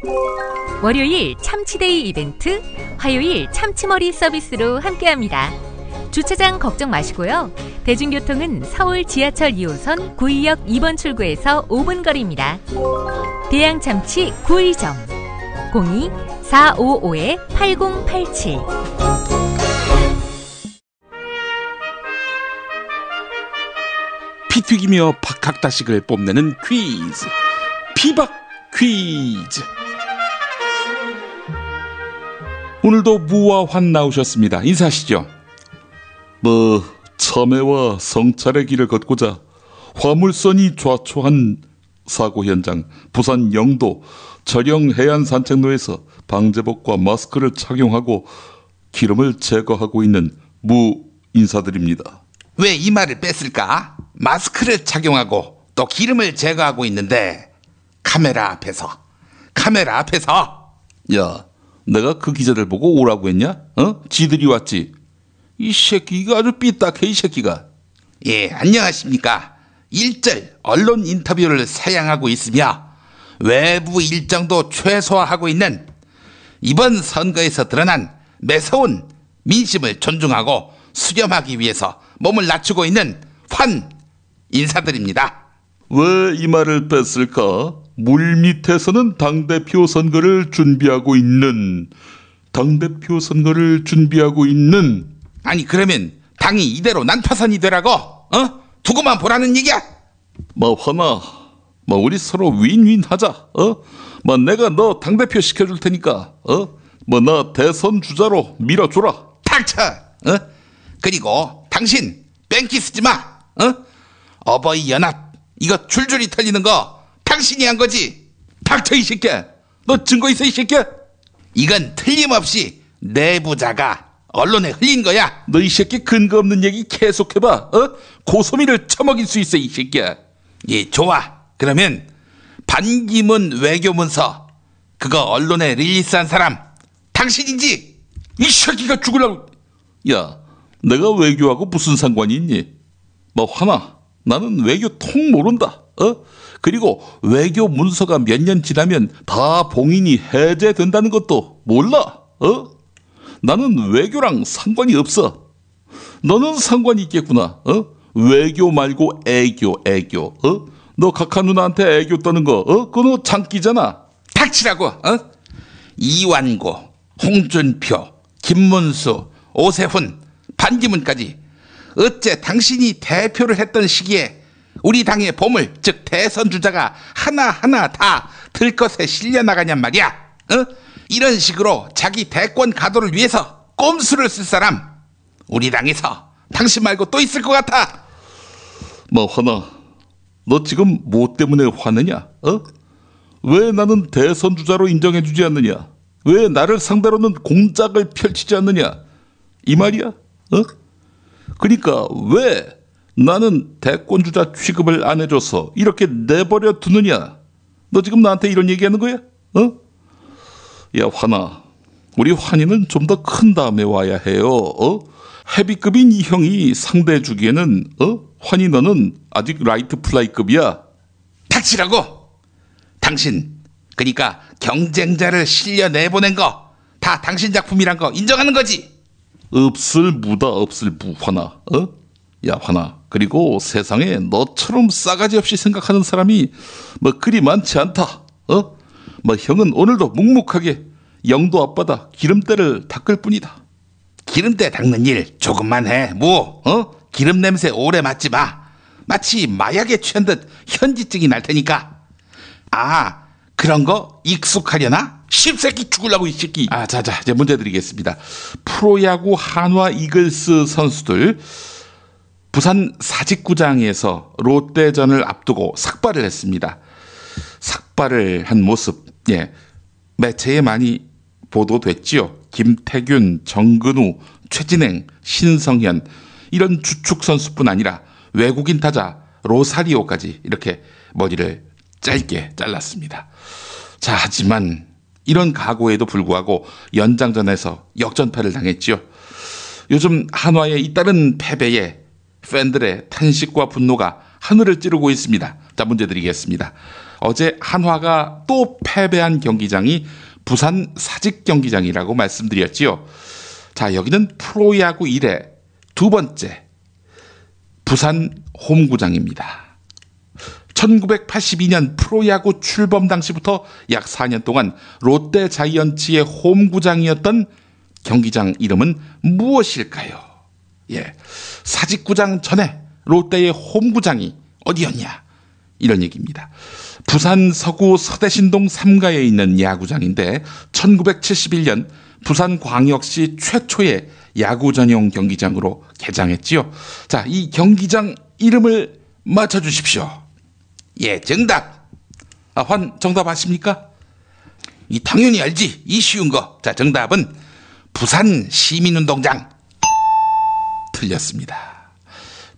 월요일 참치데이 이벤트, 화요일 참치머리 서비스로 함께합니다. 주차장 걱정 마시고요. 대중교통은 서울 지하철 2호선 구의역 2번 출구에서 5분 거리입니다. 대양 참치 구의점 02-455-8087. 피 튀기며 박학다식을 뽐내는 퀴즈, 피박 퀴즈. 오늘도 무와 환 나오셨습니다. 인사하시죠. 참회와 성찰의 길을 걷고자 화물선이 좌초한 사고 현장 부산 영도 절영해안산책로에서 방제복과 마스크를 착용하고 기름을 제거하고 있는 무 인사드립니다. 왜 이 말을 뺐을까? 마스크를 착용하고 또 기름을 제거하고 있는데 카메라 앞에서. 야, 내가 그 기자들 보고 오라고 했냐? 지들이 왔지. 이 새끼가 아주 삐딱해, 이 새끼가. 예, 안녕하십니까. 일절 언론 인터뷰를 사양하고 있으며 외부 일정도 최소화하고 있는 이번 선거에서 드러난 매서운 민심을 존중하고 수렴하기 위해서 몸을 낮추고 있는 환 인사드립니다. 왜 이 말을 뺐을까? 물밑에서는 당대표 선거를 준비하고 있는. 아니 그러면 당이 이대로 난파선이 되라고? 두고만 보라는 얘기야? 환아, 우리 서로 윈윈 하자. 내가 너 당대표 시켜줄 테니까 나 대선 주자로 밀어줘라. 닥쳐. 그리고 당신 뺑기 쓰지 마. 어버이 연합 이거 줄줄이 털리는 거 당신이 한 거지. 닥쳐, 이 새끼야. 너 증거 있어, 이 새끼야? 이건 틀림없이 내부자가 언론에 흘린 거야. 너 이 새끼 근거 없는 얘기 계속해봐. 고소미를 처먹일 수 있어, 이 새끼야. 예, 좋아. 그러면 반기문 외교문서 그거 언론에 릴리스한 사람 당신인지? 이 새끼가 죽으려고. 야, 내가 외교하고 무슨 상관이 있니? 환아, 나는 외교 통 모른다. 그리고 외교 문서가 몇 년 지나면 다 봉인이 해제된다는 것도 몰라. 나는 외교랑 상관이 없어. 너는 상관이 있겠구나. 외교 말고 애교. 너 각하 누나한테 애교 떠는 거 그거 너 장기잖아. 닥치라고. 이완고, 홍준표, 김문수, 오세훈, 반기문까지 어째 당신이 대표를 했던 시기에 우리 당의 보물, 즉 대선 주자가 하나하나 다 들것에 실려나가냔 말이야. 어? 이런 식으로 자기 대권 가도를 위해서 꼼수를 쓸 사람, 우리 당에서 당신 말고 또 있을 것 같아. 뭐 화나, 너 지금 뭐 때문에 화내냐? 왜 나는 대선 주자로 인정해주지 않느냐? 왜 나를 상대로는 공작을 펼치지 않느냐? 이 말이야? 그러니까 왜 나는 대권 주자 취급을 안 해줘서 이렇게 내버려 두느냐? 너 지금 나한테 이런 얘기하는 거야? 야 화나, 우리 환희는 좀 더 큰 다음에 와야 해요. 헤비급인 이 형이 상대해주기에는 환희 너는 아직 라이트 플라이급이야. 닥치라고. 당신 그러니까 경쟁자를 실려 내보낸 거 다 당신 작품이란 거 인정하는 거지? 없을 무다 없을 무 환아. 야 환아, 그리고 세상에 너처럼 싸가지 없이 생각하는 사람이 뭐 그리 많지 않다. 뭐 형은 오늘도 묵묵하게 영도 앞바다 기름때를 닦을 뿐이다. 기름때 닦는 일 조금만 해. 뭐 기름 냄새 오래 맡지 마. 마치 마약에 취한 듯 현지증이 날 테니까. 아, 그런 거 익숙하려나? 씹새끼 죽으려고 이 새끼. 자자, 이제 문제 드리겠습니다. 프로야구 한화 이글스 선수들 부산 사직구장에서 롯데전을 앞두고 삭발을 했습니다. 삭발을 한 모습, 매체에 많이 보도됐지요. 김태균, 정근우, 최진행, 신성현 이런 주축 선수뿐 아니라 외국인 타자 로사리오까지 이렇게 머리를 짧게 잘랐습니다. 자, 하지만 이런 각오에도 불구하고 연장전에서 역전패를 당했지요. 요즘 한화의 잇따른 패배에 팬들의 탄식과 분노가 하늘을 찌르고 있습니다. 자, 문제 드리겠습니다. 어제 한화가 또 패배한 경기장이 부산 사직경기장이라고 말씀드렸지요. 자, 여기는 프로야구 이래 두 번째 부산 홈구장입니다. 1982년 프로야구 출범 당시부터 약 4년 동안 롯데 자이언츠의 홈구장이었던 경기장 이름은 무엇일까요? 사직구장 전에 롯데의 홈구장이 어디였냐? 이런 얘기입니다. 부산 서구 서대신동 3가에 있는 야구장인데 1971년 부산광역시 최초의 야구 전용 경기장으로 개장했지요. 자, 이 경기장 이름을 맞춰주십시오. 정답. 정답 아십니까? 당연히 알지. 이 쉬운 거. 자, 정답은 부산 시민운동장. 틀렸습니다.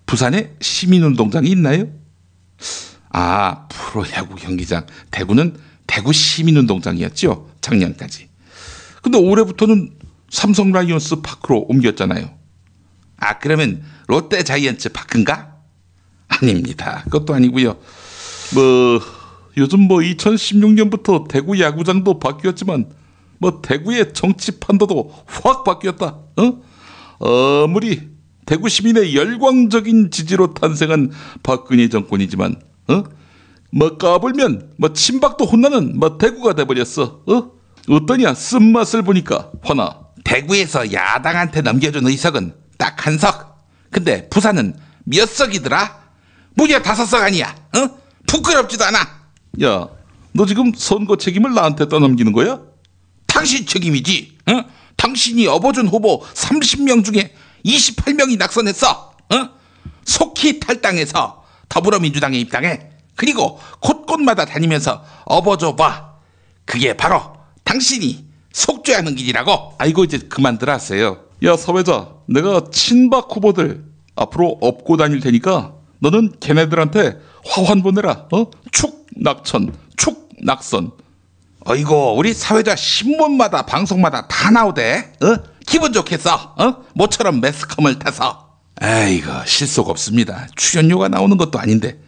부산에 시민운동장이 있나요? 프로야구 경기장 대구는 대구 시민운동장이었죠. 작년까지. 근데 올해부터는 삼성 라이온스 파크로 옮겼잖아요. 그러면 롯데 자이언츠 파크인가? 아닙니다. 그것도 아니고요. 요즘 2016년부터 대구 야구장도 바뀌었지만 대구의 정치 판도도 확 바뀌었다. 아무리 대구 시민의 열광적인 지지로 탄생한 박근혜 정권이지만 까불면 친박도 혼나는 대구가 돼버렸어. 어떠냐? 쓴맛을 보니까 화나. 대구에서 야당한테 넘겨준 의석은 딱 한 석. 근데 부산은 몇 석이더라? 무려 5석 아니야. 부끄럽지도 않아. 야, 너 지금 선거 책임을 나한테 떠넘기는 거야? 당신 책임이지. 당신이 업어준 후보 30명 중에 28명이 낙선했어. 속히 탈당해서 더불어민주당에 입당해. 그리고 곳곳마다 다니면서 업어줘봐. 그게 바로 당신이 속줘야 하는 길이라고. 이제 그만들 하세요. 야, 사회자, 내가 친박 후보들 앞으로 업고 다닐 테니까 너는 걔네들한테 화환 보내라. 축 낙천, 축 낙선. 어이고, 우리 사회자 신문마다 방송마다 다 나오대. 기분 좋겠어. 모처럼 매스컴을 타서. 실속 없습니다. 출연료가 나오는 것도 아닌데.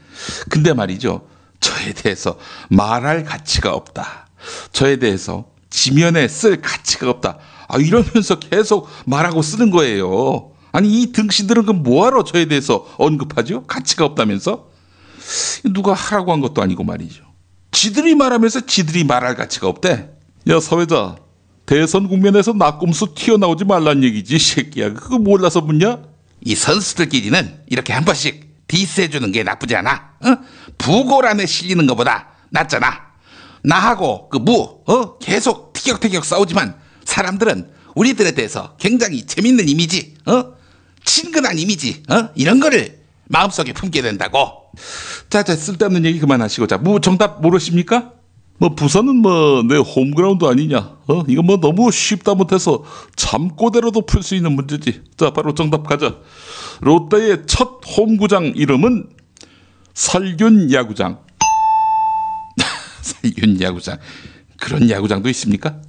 근데 말이죠, 저에 대해서 말할 가치가 없다. 저에 대해서 지면에 쓸 가치가 없다. 이러면서 계속 말하고 쓰는 거예요. 이 등신들은 뭐하러 저에 대해서 언급하죠? 가치가 없다면서? 누가 하라고 한 것도 아니고 말이죠. 지들이 말하면서 지들이 말할 가치가 없대. 야, 사회자, 대선 국면에서 낙곰수 튀어나오지 말란 얘기지, 새끼야. 그거 몰라서 묻냐? 이 선수들끼리는 이렇게 한 번씩 디스해주는 게 나쁘지 않아. 부고란에 실리는 것보다 낫잖아. 나하고 그 계속 티격태격 싸우지만 사람들은 우리들에 대해서 굉장히 재밌는 이미지, 친근한 이미지, 이런 거를 마음속에 품게 된다고. 자, 쓸데없는 얘기 그만하시고, 자, 정답 모르십니까? 부산은 내 홈그라운드 아니냐? 이거 너무 쉽다 못해서 잠꼬대로도 풀 수 있는 문제지. 자, 바로 정답 가자. 롯데의 첫 홈구장 이름은 살균 야구장. 살균 야구장. 그런 야구장도 있습니까?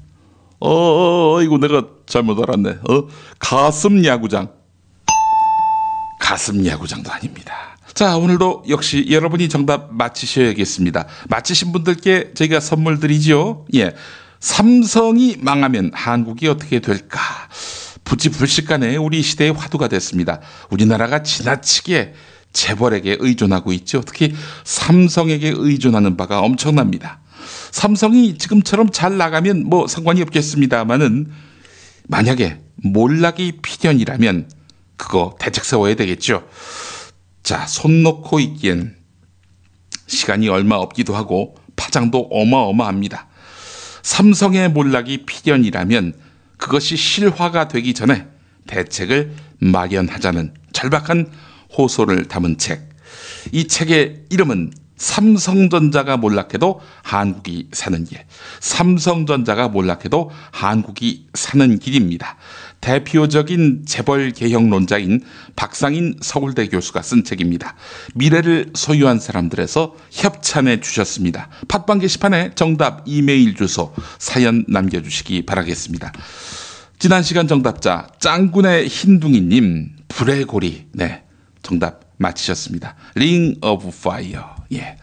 이거 내가 잘못 알았네. 가슴 야구장. 가슴 야구장도 아닙니다. 자, 오늘도 역시 여러분이 정답 맞히셔야겠습니다. 맞히신 분들께 저희가 선물 드리죠. 예. 삼성이 망하면 한국이 어떻게 될까? 부지불식간에 우리 시대의 화두가 됐습니다. 우리나라가 지나치게 재벌에게 의존하고 있죠. 특히 삼성에게 의존하는 바가 엄청납니다. 삼성이 지금처럼 잘 나가면 상관이 없겠습니다만은 만약에 몰락이 필연이라면 그거 대책 세워야 되겠죠. 자, 손 놓고 있기엔 시간이 얼마 없기도 하고 파장도 어마어마합니다. 삼성의 몰락이 필연이라면 그것이 실화가 되기 전에 대책을 마련하자는 절박한 호소를 담은 책. 이 책의 이름은 삼성전자가 몰락해도 한국이 사는 길. 삼성전자가 몰락해도 한국이 사는 길입니다. 대표적인 재벌 개혁론자인 박상인 서울대 교수가 쓴 책입니다. 미래를 소유한 사람들에서 협찬해 주셨습니다. 팟빵 게시판에 정답, 이메일 주소, 사연 남겨주시기 바라겠습니다. 지난 시간 정답자 짱군의 흰둥이님, 불의 고리, 네, 정답 맞히셨습니다. 링 오브 파이어. 예.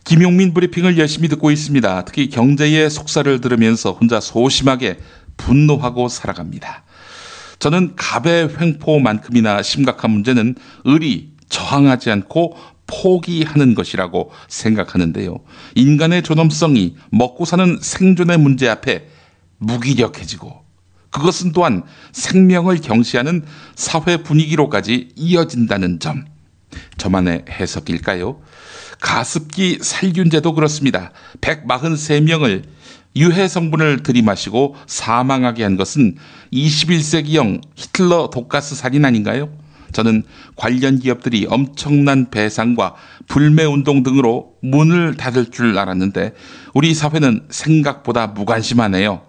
김용민 브리핑을 열심히 듣고 있습니다. 특히 경제의 속살을 들으면서 혼자 소심하게 분노하고 살아갑니다. 저는 갑의 횡포만큼이나 심각한 문제는 을이 저항하지 않고 포기하는 것이라고 생각하는데요. 인간의 존엄성이 먹고 사는 생존의 문제 앞에 무기력해지고 그것은 또한 생명을 경시하는 사회 분위기로까지 이어진다는 점. 저만의 해석일까요? 가습기 살균제도 그렇습니다. 143명을 유해 성분을 들이마시고 사망하게 한 것은 21세기형 히틀러 독가스 살인 아닌가요? 저는 관련 기업들이 엄청난 배상과 불매운동 등으로 문을 닫을 줄 알았는데 우리 사회는 생각보다 무관심하네요.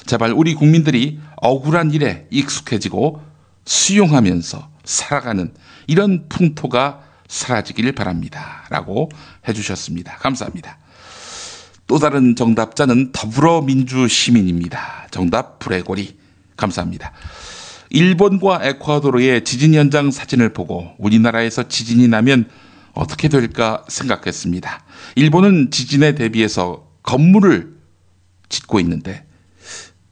제발 우리 국민들이 억울한 일에 익숙해지고 수용하면서 살아가는 이런 풍토가 사라지기를 바랍니다. 라고 해주셨습니다. 감사합니다. 또 다른 정답자는 더불어민주시민입니다. 정답 불의고리. 감사합니다. 일본과 에콰도르의 지진 현장 사진을 보고 우리나라에서 지진이 나면 어떻게 될까 생각했습니다. 일본은 지진에 대비해서 건물을 짓고 있는데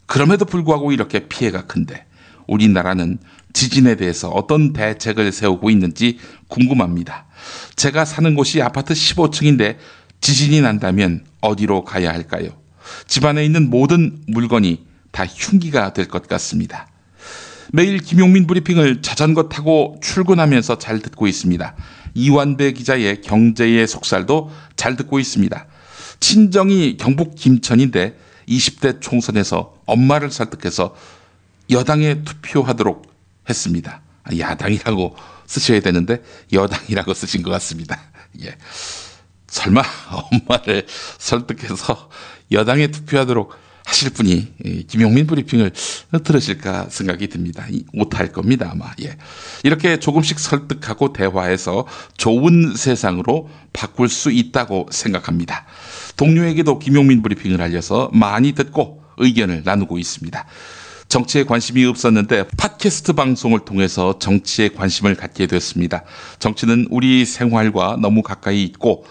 그럼에도 불구하고 이렇게 피해가 큰데 우리나라는 지진에 대해서 어떤 대책을 세우고 있는지 궁금합니다. 제가 사는 곳이 아파트 15층인데 지진이 난다면 어디로 가야 할까요? 집안에 있는 모든 물건이 다 흉기가 될 것 같습니다. 매일 김용민 브리핑을 자전거 타고 출근하면서 잘 듣고 있습니다. 이완배 기자의 경제의 속살도 잘 듣고 있습니다. 친정이 경북 김천인데 20대 총선에서 엄마를 설득해서 여당에 투표하도록 했습니다. 야당이라고 쓰셔야 되는데 여당이라고 쓰신 것 같습니다. 예. 설마 엄마를 설득해서 여당에 투표하도록 하실 분이 김용민 브리핑을 들으실까 생각이 듭니다. 못할 겁니다, 아마. 예. 이렇게 조금씩 설득하고 대화해서 좋은 세상으로 바꿀 수 있다고 생각합니다. 동료에게도 김용민 브리핑을 알려서 많이 듣고 의견을 나누고 있습니다. 정치에 관심이 없었는데 팟캐스트 방송을 통해서 정치에 관심을 갖게 됐습니다. 정치는 우리 생활과 너무 가까이 있고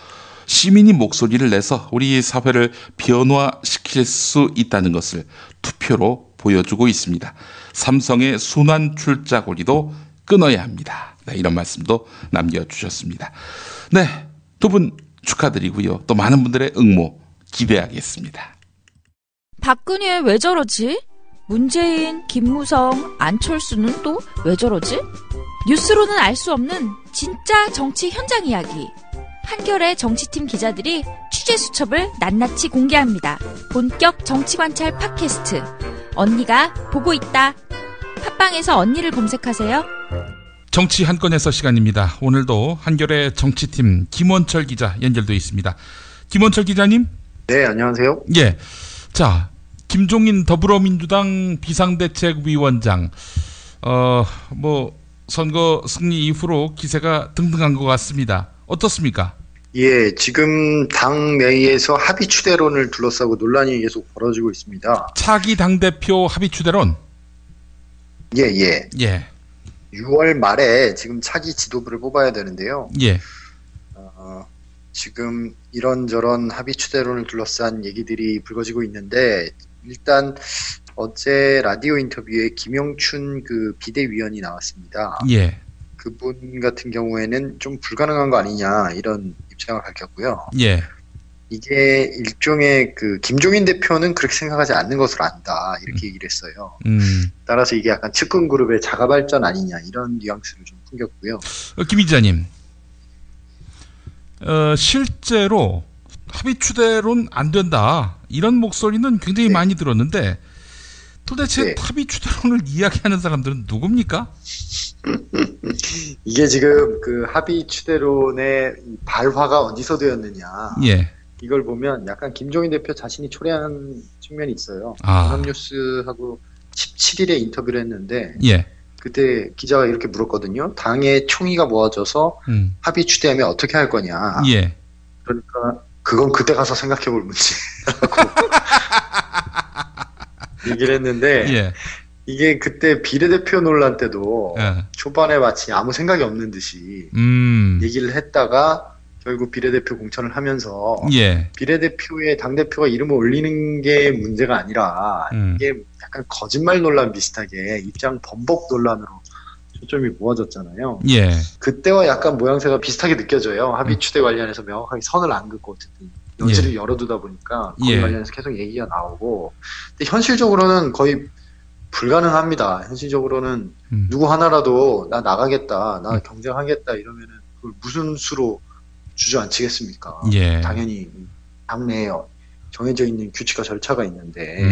시민이 목소리를 내서 우리 사회를 변화시킬 수 있다는 것을 투표로 보여주고 있습니다. 삼성의 순환 출자고리도 끊어야 합니다. 네, 이런 말씀도 남겨주셨습니다. 네, 두 분 축하드리고요. 또 많은 분들의 응모 기대하겠습니다. 박근혜 왜 저러지? 문재인, 김무성, 안철수는 또 왜 저러지? 뉴스로는 알 수 없는 진짜 정치 현장 이야기. 한겨레 정치팀 기자들이 취재 수첩을 낱낱이 공개합니다. 본격 정치 관찰 팟캐스트. 언니가 보고 있다. 팟빵에서 언니를 검색하세요. 정치 한 건에서 시간입니다. 오늘도 한겨레 정치팀 김원철 기자 연결돼 있습니다. 김원철 기자님. 네, 안녕하세요. 예. 자, 김종인 더불어민주당 비상대책위원장. 선거 승리 이후로 기세가 등등한 것 같습니다. 어떻습니까? 예, 지금 당 내에서 합의 추대론을 둘러싸고 논란이 계속 벌어지고 있습니다. 차기 당대표 합의 추대론? 예. 6월 말에 지금 차기 지도부를 뽑아야 되는데요. 예. 지금 이런저런 합의 추대론을 둘러싼 얘기들이 불거지고 있는데, 일단 어제 라디오 인터뷰에 김영춘 비대위원이 나왔습니다. 예. 그분 같은 경우에는 좀 불가능한 거 아니냐 이런 입장을 밝혔고요. 예. 이게 일종의 김종인 대표는 그렇게 생각하지 않는 것으로 안다 이렇게 얘기를 했어요. 따라서 이게 약간 측근 그룹의 자가 발전 아니냐 이런 뉘앙스를 좀 풍겼고요. 김 기자님, 실제로 합의 추대론 안 된다 이런 목소리는 굉장히 많이 들었는데 도대체 합의 추대론을 이야기하는 사람들은 누굽니까? 이게 지금 합의 추대론의 발화가 어디서 되었느냐. 예. 이걸 보면 약간 김종인 대표 자신이 초래한 측면이 있어요. 연합뉴스하고 17일에 인터뷰를 했는데 예. 그때 기자가 이렇게 물었거든요. 당의 총의가 모아져서 합의 추대하면 어떻게 할 거냐. 예. 그러니까 그건 그때 가서 생각해 볼 문제라고 얘기를 했는데 예. 이게 그때 비례대표 논란 때도 초반에 마치 아무 생각이 없는 듯이 얘기를 했다가 결국 비례대표 공천을 하면서 비례대표에 당대표가 이름을 올리는 게 문제가 아니라 이게 약간 거짓말 논란 비슷하게 입장 번복 논란으로 초점이 모아졌잖아요. 예. 그때와 약간 모양새가 비슷하게 느껴져요. 합의 추대 관련해서 명확하게 선을 안 긋고 어쨌든 여지를 열어두다 보니까 거기 관련해서 계속 얘기가 나오고, 근데 현실적으로는 거의 불가능합니다. 현실적으로는 누구 하나라도 나 나가겠다, 나 경쟁하겠다 이러면은 그걸 무슨 수로 주저앉히겠습니까? 예. 당연히 당내에 정해져 있는 규칙과 절차가 있는데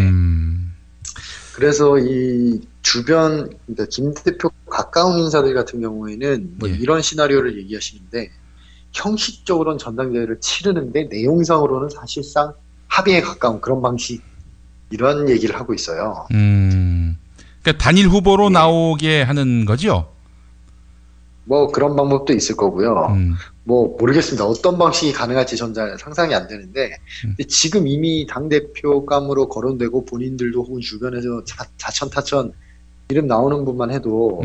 그래서 이 주변, 그러니까 김 대표 가까운 인사들 같은 경우에는 이런 시나리오를 얘기하시는데, 형식적으로는 전당대회를 치르는데 내용상으로는 사실상 합의에 가까운 그런 방식, 이런 얘기를 하고 있어요. 그러니까 단일 후보로 나오게 하는 거죠? 그런 방법도 있을 거고요. 모르겠습니다. 어떤 방식이 가능할지 전 잘 상상이 안 되는데, 근데 지금 이미 당대표감으로 거론되고 본인들도 혹은 주변에서 자천타천 이름 나오는 분만 해도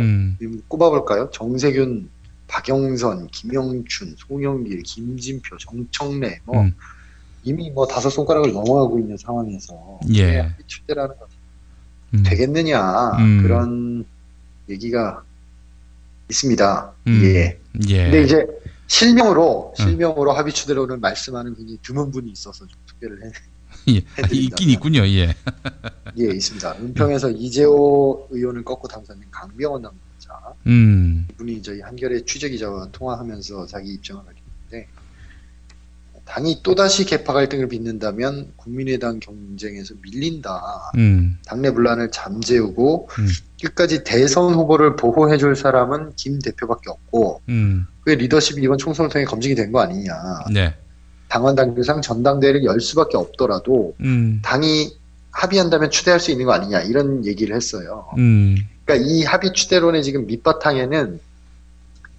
꼽아볼까요? 정세균, 박영선, 김영춘, 송영길, 김진표, 정청래 이미 5손가락을 넘어가고 있는 상황에서 합의 추대라는 것이 되겠느냐 그런 얘기가 있습니다. 예. 근데 이제 실명으로 합의 추대론을 말씀하는 굉장히 드문 분이 있어서 좀 특별을 있긴 있군요. 예. 예, 있습니다. 은평에서 이재호 의원을 꺾고 당선된 강병원 당선자. 이분이 저희 한겨레 취재기자와 통화하면서 자기 입장을 밝혔는데, 당이 또다시 계파 갈등을 빚는다면 국민의당 경쟁에서 밀린다. 당내 분란을 잠재우고 끝까지 대선 후보를 보호해줄 사람은 김 대표밖에 없고 그의 리더십이 이번 총선을 통해 검증이 된 거 아니냐. 네. 당원 당규상 전당대회를 열 수밖에 없더라도 당이 합의한다면 추대할 수 있는 거 아니냐 이런 얘기를 했어요. 그러니까 이 합의 추대론의 지금 밑바탕에는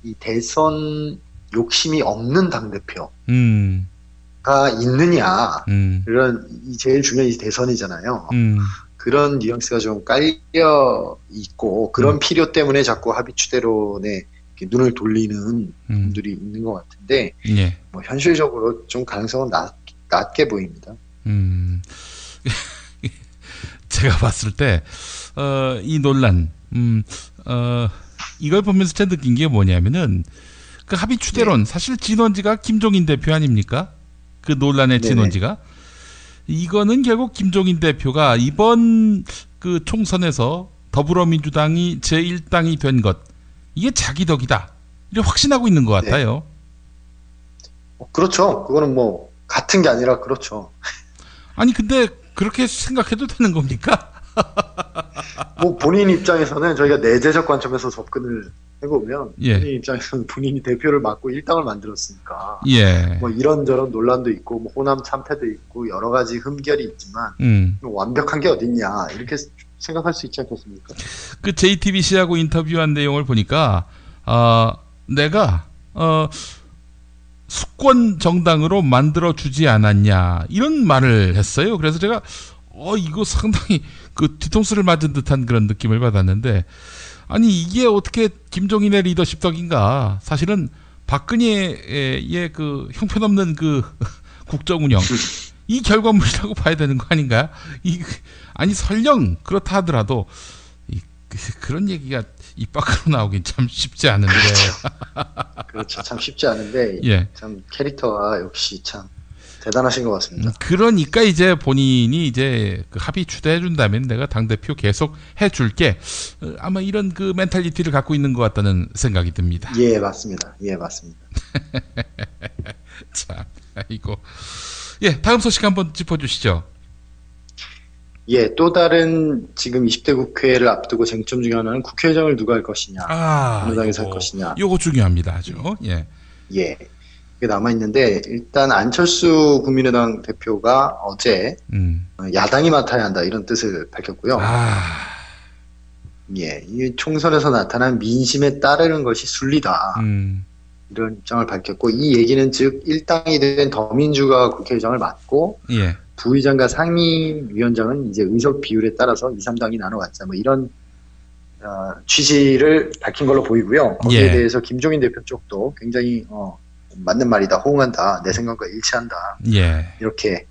이 대선 욕심이 없는 당대표가 있느냐 이런 제일 중요한 이 대선이잖아요. 그런 뉘앙스가 좀 깔려 있고 그런 필요 때문에 자꾸 합의 추대론에 눈을 돌리는 분들이 있는 것 같은데 현실적으로 좀 가능성은 낮게 보입니다. 제가 봤을 때 이 논란 이걸 보면서 제가 느낀 게 뭐냐면은 그 합의 추대론 사실 진원지가 김종인 대표 아닙니까? 그 논란의 진원지가 이거는 결국 김종인 대표가 이번 그 총선에서 더불어민주당이 제1당이 된 것 이게 자기 덕이다. 이렇게 확신하고 있는 것 같아요. 그렇죠. 그거는 뭐 같은 게 아니라 그렇죠. 아니 근데 그렇게 생각해도 되는 겁니까? 뭐 본인 입장에서는 저희가 내재적 관점에서 접근을 해보면 예. 본인 입장에서는 본인이 대표를 맡고 일당을 만들었으니까 예. 뭐 이런저런 논란도 있고 뭐 호남 참패도 있고 여러 가지 흠결이 있지만 완벽한 게 어딨냐 이렇게 생각할 수 있지 않겠습니까? 그 JTBC하고 인터뷰한 내용을 보니까 내가 수권 정당으로 만들어 주지 않았냐 이런 말을 했어요. 그래서 제가 이거 상당히 그 뒤통수를 맞은 듯한 그런 느낌을 받았는데 아니 이게 어떻게 김종인의 리더십 덕인가? 사실은 박근혜의 그 형편없는 그 국정 운영 이 결과물이라고 봐야 되는 거 아닌가? 아니 설령 그렇다 하더라도 그런 얘기가 입 밖으로 나오긴 참 쉽지 않은데. 그렇죠. 참 쉽지 않은데 예. 참 캐릭터가 역시 참 대단하신 것 같습니다. 그러니까 이제 본인이 이제 그 합의 추대해 준다면 내가 당대표 계속 해줄게. 아마 이런 그 멘탈리티를 갖고 있는 것 같다는 생각이 듭니다. 예, 맞습니다. 예, 맞습니다. 참, 아이고. 예, 다음 소식 한번 짚어주시죠. 예, 또 다른 지금 20대 국회를 앞두고 쟁점 중에 하나는 국회의장을 누가 할 것이냐, 어느 당에서 할 것이냐. 요거 중요합니다, 아주. 예. 예. 그게 남아있는데, 일단 안철수 국민의당 대표가 어제, 야당이 맡아야 한다, 이런 뜻을 밝혔고요. 예. 이 총선에서 나타난 민심에 따르는 것이 순리다. 이런 입장을 밝혔고, 이 얘기는 즉, 일당이 된 더민주가 국회의장을 맡고, 예. 부의장과 상임위원장은 이제 의석 비율에 따라서 2, 3당이 나눠갔자, 뭐 이런, 취지를 밝힌 걸로 보이고요. 거기에 예. 대해서 김종인 대표 쪽도 굉장히, 맞는 말이다, 호응한다, 내 생각과 일치한다. 예. 이렇게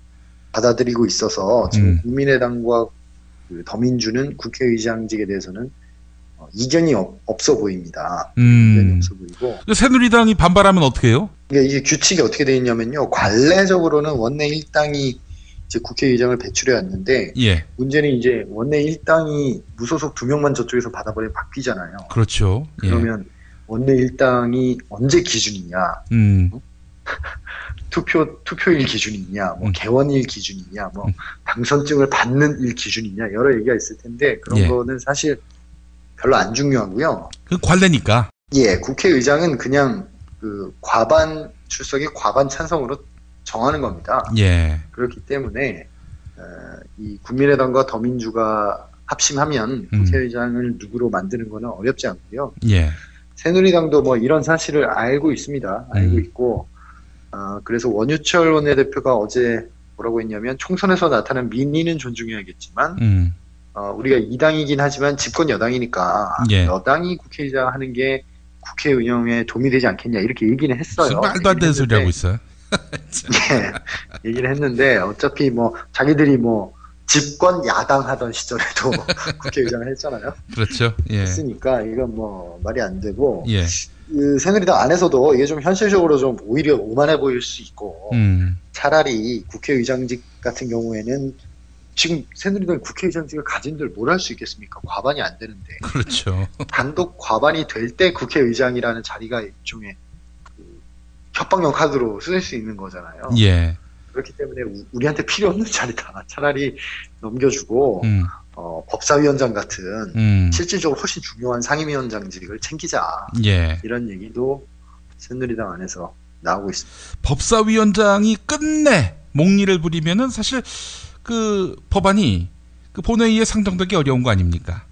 받아들이고 있어서 지금 국민의당과 그 더민주는 국회의장직에 대해서는 이견이 없어 보입니다. 이견이 없어 보이고. 새누리당이 반발하면 어떻게 해요? 이게 규칙이 어떻게 되어 있냐면요. 관례적으로는 원내 일당이 이제 국회의장을 배출해 왔는데 예. 문제는 이제 원내 일당이 무소속 2명만 저쪽에서 받아버리면 바뀌잖아요. 그렇죠. 예. 그러면 원내 일당이 언제 기준이냐? 투표일 기준이냐? 뭐 개원일 기준이냐? 뭐 당선증을 받는 일 기준이냐? 여러 얘기가 있을 텐데 그런 예. 거는 사실 별로 안 중요하고요. 그 관례니까. 예, 국회의장은 그냥 그 과반 출석이 과반 찬성으로 정하는 겁니다. 예. 그렇기 때문에 이 국민의당과 더민주가 합심하면 국회의장을 누구로 만드는 거는 어렵지 않고요. 예. 새누리당도 뭐 이런 사실을 알고 있습니다. 알고 있고, 그래서 원유철 원내대표가 어제 뭐라고 했냐면 총선에서 나타난 민의는 존중해야겠지만, 우리가 2당이긴 하지만 집권 여당이니까 예. 여당이 국회의장 하는 게 국회 운영에 도움이 되지 않겠냐 이렇게 얘기는 했어요. 말도 안 되는 소리 하고 있어요. 예, 얘기를 했는데 어차피 뭐 자기들이 뭐 집권 야당 하던 시절에도 국회의장을 했잖아요. 그렇죠. 예. 했으니까 이건 뭐 말이 안 되고 예. 그 새누리당 안에서도 이게 좀 현실적으로 좀 오히려 오만해 보일 수 있고 차라리 국회의장직 같은 경우에는 지금 새누리당 국회의장직을 가진들 뭘 할 수 있겠습니까? 과반이 안 되는데. 그렇죠. 단독 과반이 될 때 국회의장이라는 자리가 일종의 그 협박용 카드로 쓸 수 있는 거잖아요. 예. 그렇기 때문에 우리한테 필요 없는 자리다. 차라리 넘겨주고 법사위원장 같은 실질적으로 훨씬 중요한 상임위원장직을 챙기자. 예. 이런 얘기도 새누리당 안에서 나오고 있습니다. 법사위원장이 끝내 목리를 부리면은 사실 그 법안이 그 본회의에 상정되기 어려운 거 아닙니까?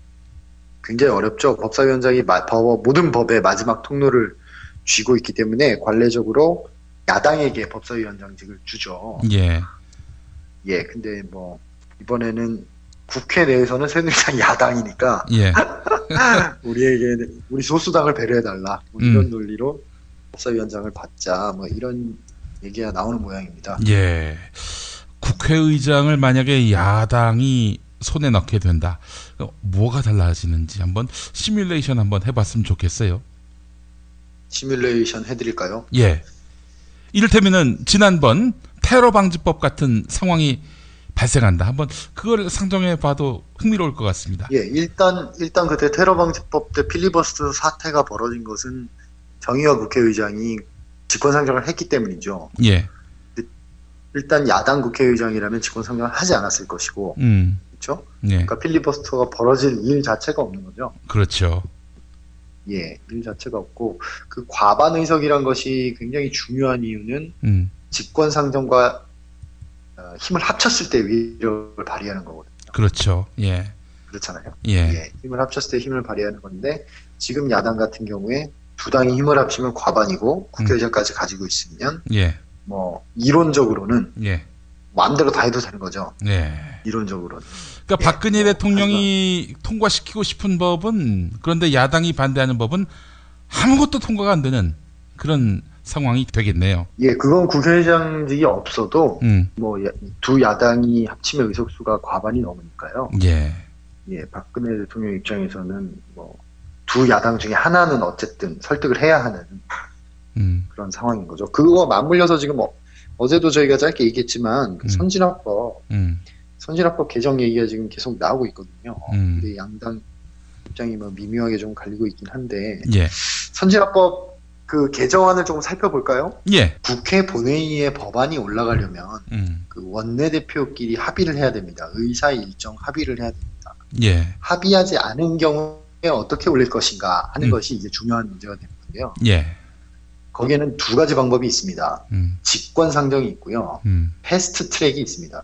굉장히 어렵죠. 법사위원장이 모든 법의 마지막 통로를 쥐고 있기 때문에 관례적으로 야당에게 법사위원장직을 주죠. 예. 예, 근데 뭐 이번에는 국회 내에서는 새누리당 야당이니까 예. 우리 소수당을 배려해달라. 뭐 이런 논리로 법사위원장을 받자. 뭐 이런 얘기가 나오는 모양입니다. 예. 국회의장을 만약에 야당이 손에 넣게 된다. 뭐가 달라지는지 한번 시뮬레이션 한번 해봤으면 좋겠어요. 시뮬레이션 해드릴까요? 예. 이를테면은 지난번 테러 방지법 같은 상황이 발생한다. 한번 그걸 상정해 봐도 흥미로울 것 같습니다. 예, 일단 그때 테러방지법 때 필리버스터 사태가 벌어진 것은 정의화 국회의장이 직권상정을 했기 때문이죠. 예. 일단 야당 국회의장이라면 직권상정을 하지 않았을 것이고, 그렇죠? 예. 그러니까 필리버스터가 벌어질 일 자체가 없는 거죠. 그렇죠. 예, 일 자체가 없고 그 과반 의석이란 것이 굉장히 중요한 이유는 직권상정과 힘을 합쳤을 때 위력을 발휘하는 거거든요. 그렇죠. 예. 그렇잖아요. 예. 힘을 합쳤을 때 힘을 발휘하는 건데 지금 야당 같은 경우에 두 당이 힘을 합치면 과반이고 국회의장까지 가지고 있으면 뭐 이론적으로는 마음대로 다 해도 되는 거죠. 이론적으로는. 그러니까 박근혜 대통령이 통과시키고 싶은 법은 그런데 야당이 반대하는 법은 아무것도 통과가 안 되는 그런 상황이 되겠네요. 예, 그건 국회의장직이 없어도 뭐 두 야당이 합치면 의석수가 과반이 넘으니까요. 예, 박근혜 대통령 입장에서는 뭐 두 야당 중에 하나는 어쨌든 설득을 해야 하는 그런 상황인 거죠. 그거 맞물려서 지금 어제도 저희가 짧게 얘기했지만 그 선진화법 개정 얘기가 지금 계속 나오고 있거든요. 근데 양당 입장이 뭐 미묘하게 좀 갈리고 있긴 한데 선진화법 그 개정안을 조금 살펴볼까요? 국회 본회의에 법안이 올라가려면 그 원내대표끼리 합의를 해야 됩니다. 의사 일정 합의를 해야 됩니다. 합의하지 않은 경우에 어떻게 올릴 것인가 하는 것이 이제 중요한 문제가 되는데요. 거기에는 두 가지 방법이 있습니다. 직권상정이 있고요. 패스트트랙이 있습니다.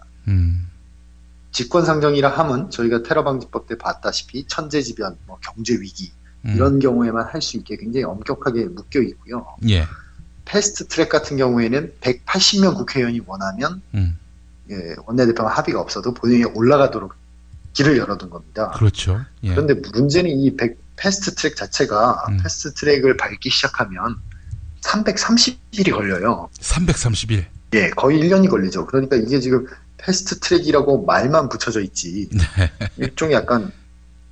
직권상정이라 함은 저희가 테러방지법 때 봤다시피 천재지변, 뭐 경제위기 이런 경우에만 할 수 있게 굉장히 엄격하게 묶여 있고요. 패스트트랙 같은 경우에는 180명 국회의원이 원하면 원내대표가 합의가 없어도 본회의에 올라가도록 길을 열어둔 겁니다. 그렇죠. 그런데 문제는 이 패스트트랙 자체가 패스트트랙을 밟기 시작하면 330일이 걸려요. 330일? 예, 거의 1년이 걸리죠. 그러니까 이게 지금 패스트트랙이라고 말만 붙여져 있지 일종의 약간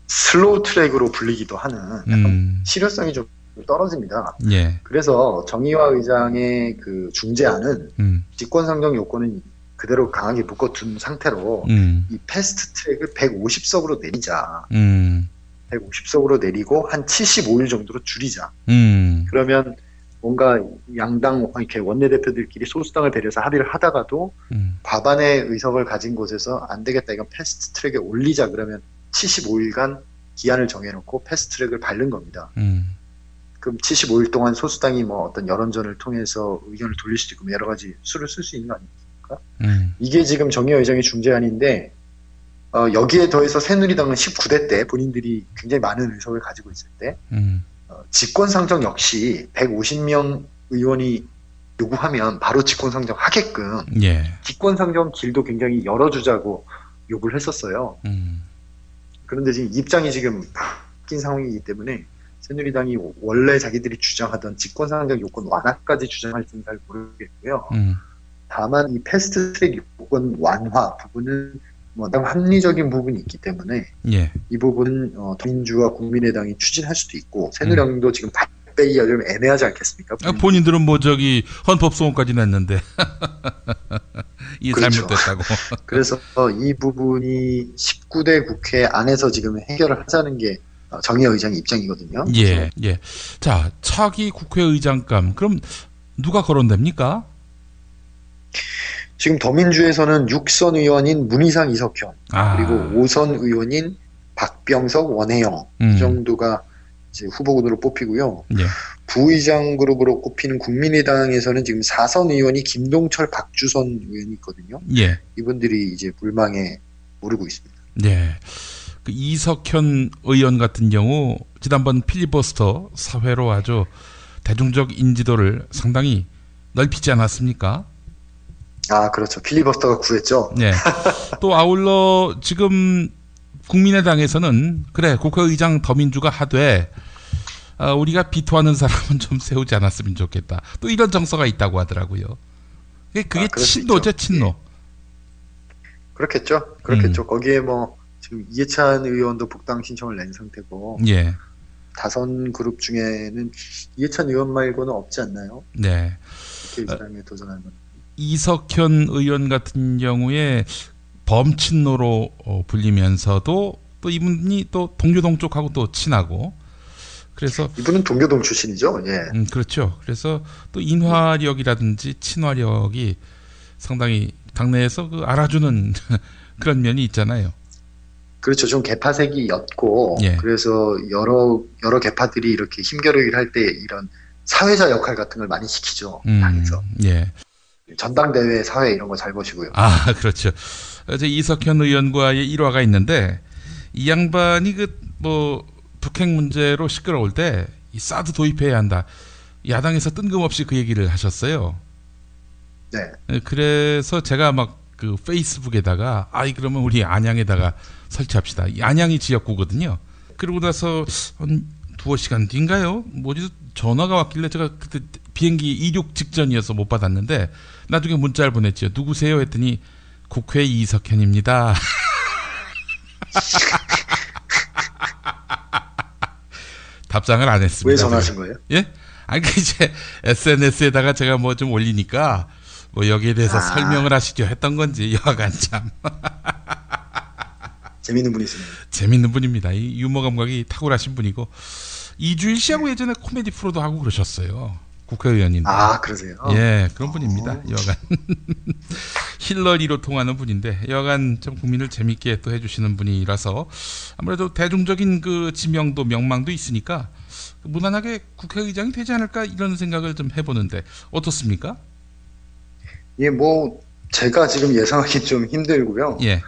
슬로우 트랙으로 불리기도 하는 약간 실효성이 좀 떨어집니다. 그래서 정의화 의장의 그 중재안은 직권상정 요건은 그대로 강하게 묶어둔 상태로 이 패스트트랙을 150석으로 내리자. 150석으로 내리고 한 75일 정도로 줄이자. 그러면 뭔가 양당 이렇게 원내대표들끼리 소수당을 배려해서 합의를 하다가도 과반의 의석을 가진 곳에서 안 되겠다 이건 패스트트랙에 올리자 그러면 75일간 기한을 정해놓고 패스트트랙을 밟는 겁니다. 그럼 75일 동안 소수당이 뭐 어떤 여론전을 통해서 의견을 돌릴 수도 있고 여러 가지 수를 쓸 수 있는 거 아닙니까? 이게 지금 정의화 의장의 중재안인데 여기에 더해서 새누리당은 19대 때 본인들이 굉장히 많은 의석을 가지고 있을 때 직권상정 역시 150명 의원이 요구하면 바로 직권상정 하게끔 직권상정 길도 굉장히 열어주자고 요구를 했었어요. 그런데 지금 입장이 지금 바뀐 상황이기 때문에 새누리당이 원래 자기들이 주장하던 직권상정 요건 완화까지 주장할지는 잘 모르겠고요. 다만 이 패스트트랙 요건 완화 부분은 뭐 합리적인 부분이 있기 때문에 이 부분은 민주와 국민의당이 추진할 수도 있고 새누리당도 지금 빼기가 좀 애매하지 않겠습니까? 본인들은 뭐 저기 헌법소원까지 냈는데 이게 그렇죠. 잘못됐다고. 그래서 이 부분이 19대 국회 안에서 지금 해결을 하자는 게 정의화 의장의 입장이거든요. 자, 차기 국회의장감 그럼 누가 거론됩니까? 지금 더민주에서는 6선 의원인 문희상, 이석현 그리고 5선 의원인 박병석, 원혜영 이 정도가 이제 후보군으로 뽑히고요. 부의장 그룹으로 꼽히는 국민의당에서는 지금 4선 의원이 김동철, 박주선 의원이 있거든요. 이분들이 이제 물망에 오르고 있습니다. 그 이석현 의원 같은 경우 지난번 필리버스터 사회로 아주 대중적 인지도를 상당히 넓히지 않았습니까? 아, 그렇죠. 필리버스터가 구했죠. 또 아울러 지금 국민의당에서는 그래 국회의장 더민주가 하되 우리가 비토하는 사람은 좀 세우지 않았으면 좋겠다. 또 이런 정서가 있다고 하더라고요. 그게 친노죠, 친노. 그렇겠죠. 거기에 뭐 지금 이해찬 의원도 복당 신청을 낸 상태고 다선 그룹 중에는 이해찬 의원 말고는 없지 않나요? 국회의장에 도전하는 건. 이석현 의원 같은 경우에 범친노로 불리면서도 또 이분이 또 동교동 쪽하고 또 친하고 그래서 이분은 동교동 출신이죠. 예. 그렇죠. 그래서 또 인화력이라든지 친화력이 상당히 당내에서 그 알아주는 그런 면이 있잖아요. 그렇죠. 좀 개파색이 옅고 예. 그래서 여러 개파들이 이렇게 힘겨루기를 할 때 이런 사회자 역할 같은 걸 많이 시키죠. 당에서. 예. 전당대회 사회 이런 거 잘 보시고요. 아, 그렇죠. 어제 이석현 의원과의 일화가 있는데 이 양반이 북핵 문제로 시끄러울 때 이 사드 도입해야 한다. 야당에서 뜬금없이 그 얘기를 하셨어요. 네. 그래서 제가 막 그 페이스북에다가 그러면 우리 안양에다가 설치합시다. 이 안양이 지역구거든요. 그러고 나서 한 2시간 뒤인가요? 전화가 왔길래 제가 그때 비행기 이륙 직전이어서 못 받았는데 나중에 문자를 보냈죠. 누구세요? 했더니 국회 이석현입니다. 답장을 안 했습니다. 왜 전화하신 거예요? 예? 이제 SNS에다가 제가 좀 올리니까 여기에 대해서 설명을 하시죠 했던 건지 여하간 참 재밌는 분이시네요. 재밌는 분입니다. 이 유머 감각이 탁월하신 분이고 이주일 씨하고 예전에 코미디 프로도 하고 그러셨어요. 국회의원인데. 그러세요? 예, 그런 분입니다. 여하간 힐러리로 통하는 분인데 여하간 좀 국민을 재밌게 또 해주시는 분이라서 아무래도 대중적인 그 지명도 명망도 있으니까 무난하게 국회의장이 되지 않을까 이런 생각을 좀 해보는데 어떻습니까? 예, 제가 지금 예상하기 좀 힘들고요. 예.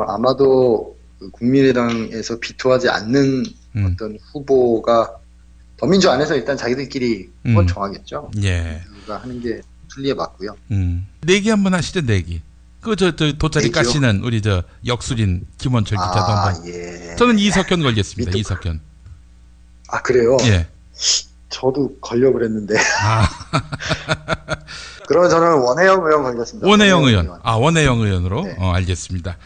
아마도 국민의당에서 비토하지 않는 어떤 후보가 더민주 안에서 일단 자기들끼리 후보 정하겠죠. 예. 누가 하는 게 순리에 맞고요. 내기 한번 하시죠, 내기. 저 돗자리 내기요? 까시는 우리 역술인 김원철 기자도 한번. 예. 저는 이석현 걸겠습니다. 이석현. 그래요? 예. 저도 걸려고 그랬는데. 그러면 저는 원혜영 의원 걸겠습니다. 원혜영 의원. 원혜영 의원으로? 네. 알겠습니다. 네.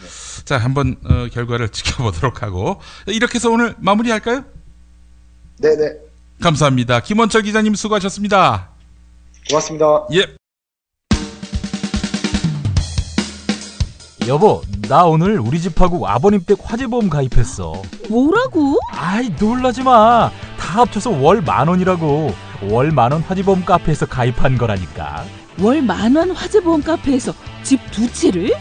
자, 한번 결과를 지켜보도록 하고. 이렇게 해서 오늘 마무리할까요? 네네. 감사합니다. 김원철 기자님 수고하셨습니다. 고맙습니다. 예. 여보, 나 오늘 우리 집하고 아버님 댁 화재보험 가입했어. 뭐라고? 놀라지 마. 다 합쳐서 월 10,000원이라고. 월 10,000원 화재보험 카페에서 가입한 거라니까. 월 10,000원 화재보험 카페에서 집 2채를?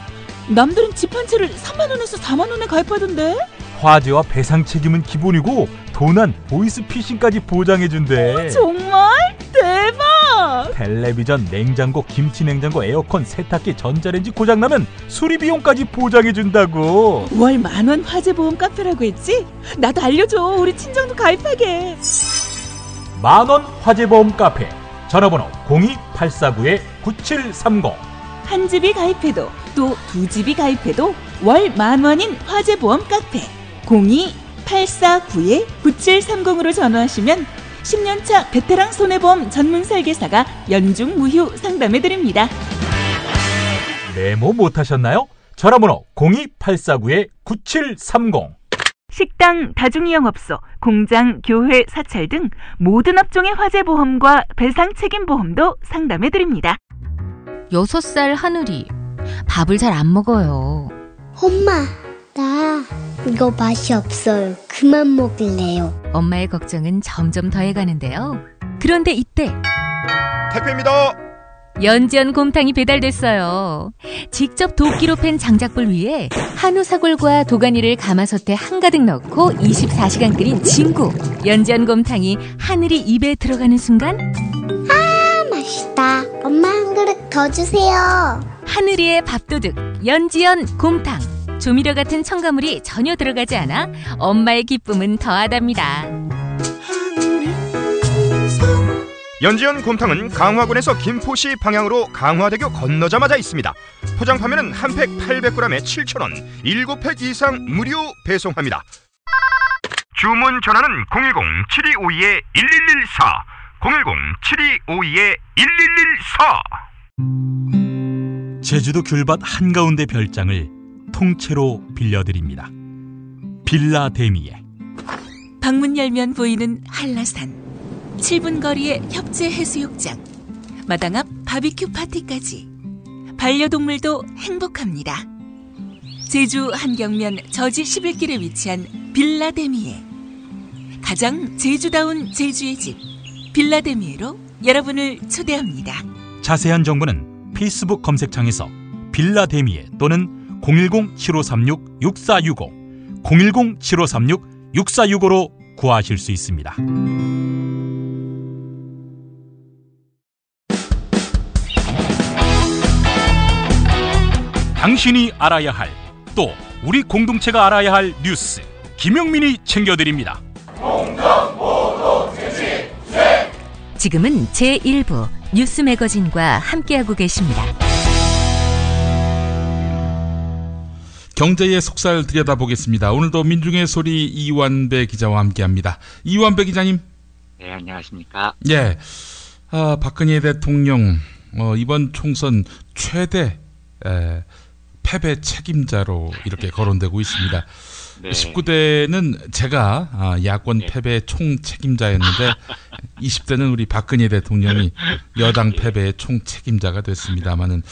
남들은 집 한 채를 30,000원에서 40,000원에 가입하던데? 화재와 배상 책임은 기본이고 도난, 보이스피싱까지 보장해준대. 정말? 대박! 텔레비전, 냉장고, 김치냉장고, 에어컨, 세탁기, 전자레인지 고장나면 수리비용까지 보장해준다고. 월 10,000원 화재보험 카페라고 했지? 나도 알려줘. 우리 친정도 가입하게. 10,000원 화재보험 카페. 전화번호 02849-9730. 한 집이 가입해도 또 두 집이 가입해도 월 10,000원인 화재보험 카페 02849-9730으로 전화하시면 10년차 베테랑 손해보험 전문 설계사가 연중 무휴 상담해드립니다. 메모 못하셨나요? 전화번호 02849-9730. 식당, 다중이용업소, 공장, 교회, 사찰 등 모든 업종의 화재보험과 배상 책임보험도 상담해드립니다. 6살 하늘이 밥을 잘 안 먹어요. 엄마, 나 이거 맛이 없어요. 그만 먹을래요. 엄마의 걱정은 점점 더해가는데요. 그런데 이때 택배입니다. 연지연 곰탕이 배달됐어요. 직접 도끼로 팬 장작불 위에 한우 사골과 도가니를 가마솥에 한가득 넣고 24시간 끓인 진국. 연지연 곰탕이 하늘이 입에 들어가는 순간 맛있다. 엄마 한 그릇 더 주세요. 하늘이의 밥도둑 연지연 곰탕. 조미료 같은 첨가물이 전혀 들어가지 않아 엄마의 기쁨은 더하답니다. 연지연 곰탕은 강화군에서 김포시 방향으로 강화대교 건너자마자 있습니다. 포장 판매는 한 팩 800g에 7,000원, 7팩 이상 무료 배송합니다. 주문 전화는 010-7252-1114, 010-7252-1114. 제주도 귤밭 한가운데 별장을 통째로 빌려드립니다. 빌라 데미에. 방문 열면 보이는 한라산, 7분 거리의 협재 해수욕장, 마당 앞 바비큐 파티까지 반려동물도 행복합니다. 제주 한경면 저지 11길에 위치한 빌라데미에. 가장 제주다운 제주의 집 빌라데미에로 여러분을 초대합니다. 자세한 정보는 페이스북 검색창에서 빌라데미에 또는 010-7536-6465 010-7536-6465로 구하실 수 있습니다. 당신이 알아야 할, 또 우리 공동체가 알아야 할 뉴스, 김영민이 챙겨드립니다. 지금은 제1부 뉴스 매거진과 함께하고 계십니다. 경제의 속살 들여다보겠습니다. 오늘도 민중의 소리 이완배 기자와 함께합니다. 이완배 기자님. 네, 안녕하십니까. 예, 박근혜 대통령 이번 총선 최대 패배 책임자로 이렇게 거론되고 있습니다. 네. 19대는 제가 야권 패배 총 책임자였는데 20대는 우리 박근혜 대통령이 여당 패배의 총 책임자가 됐습니다만은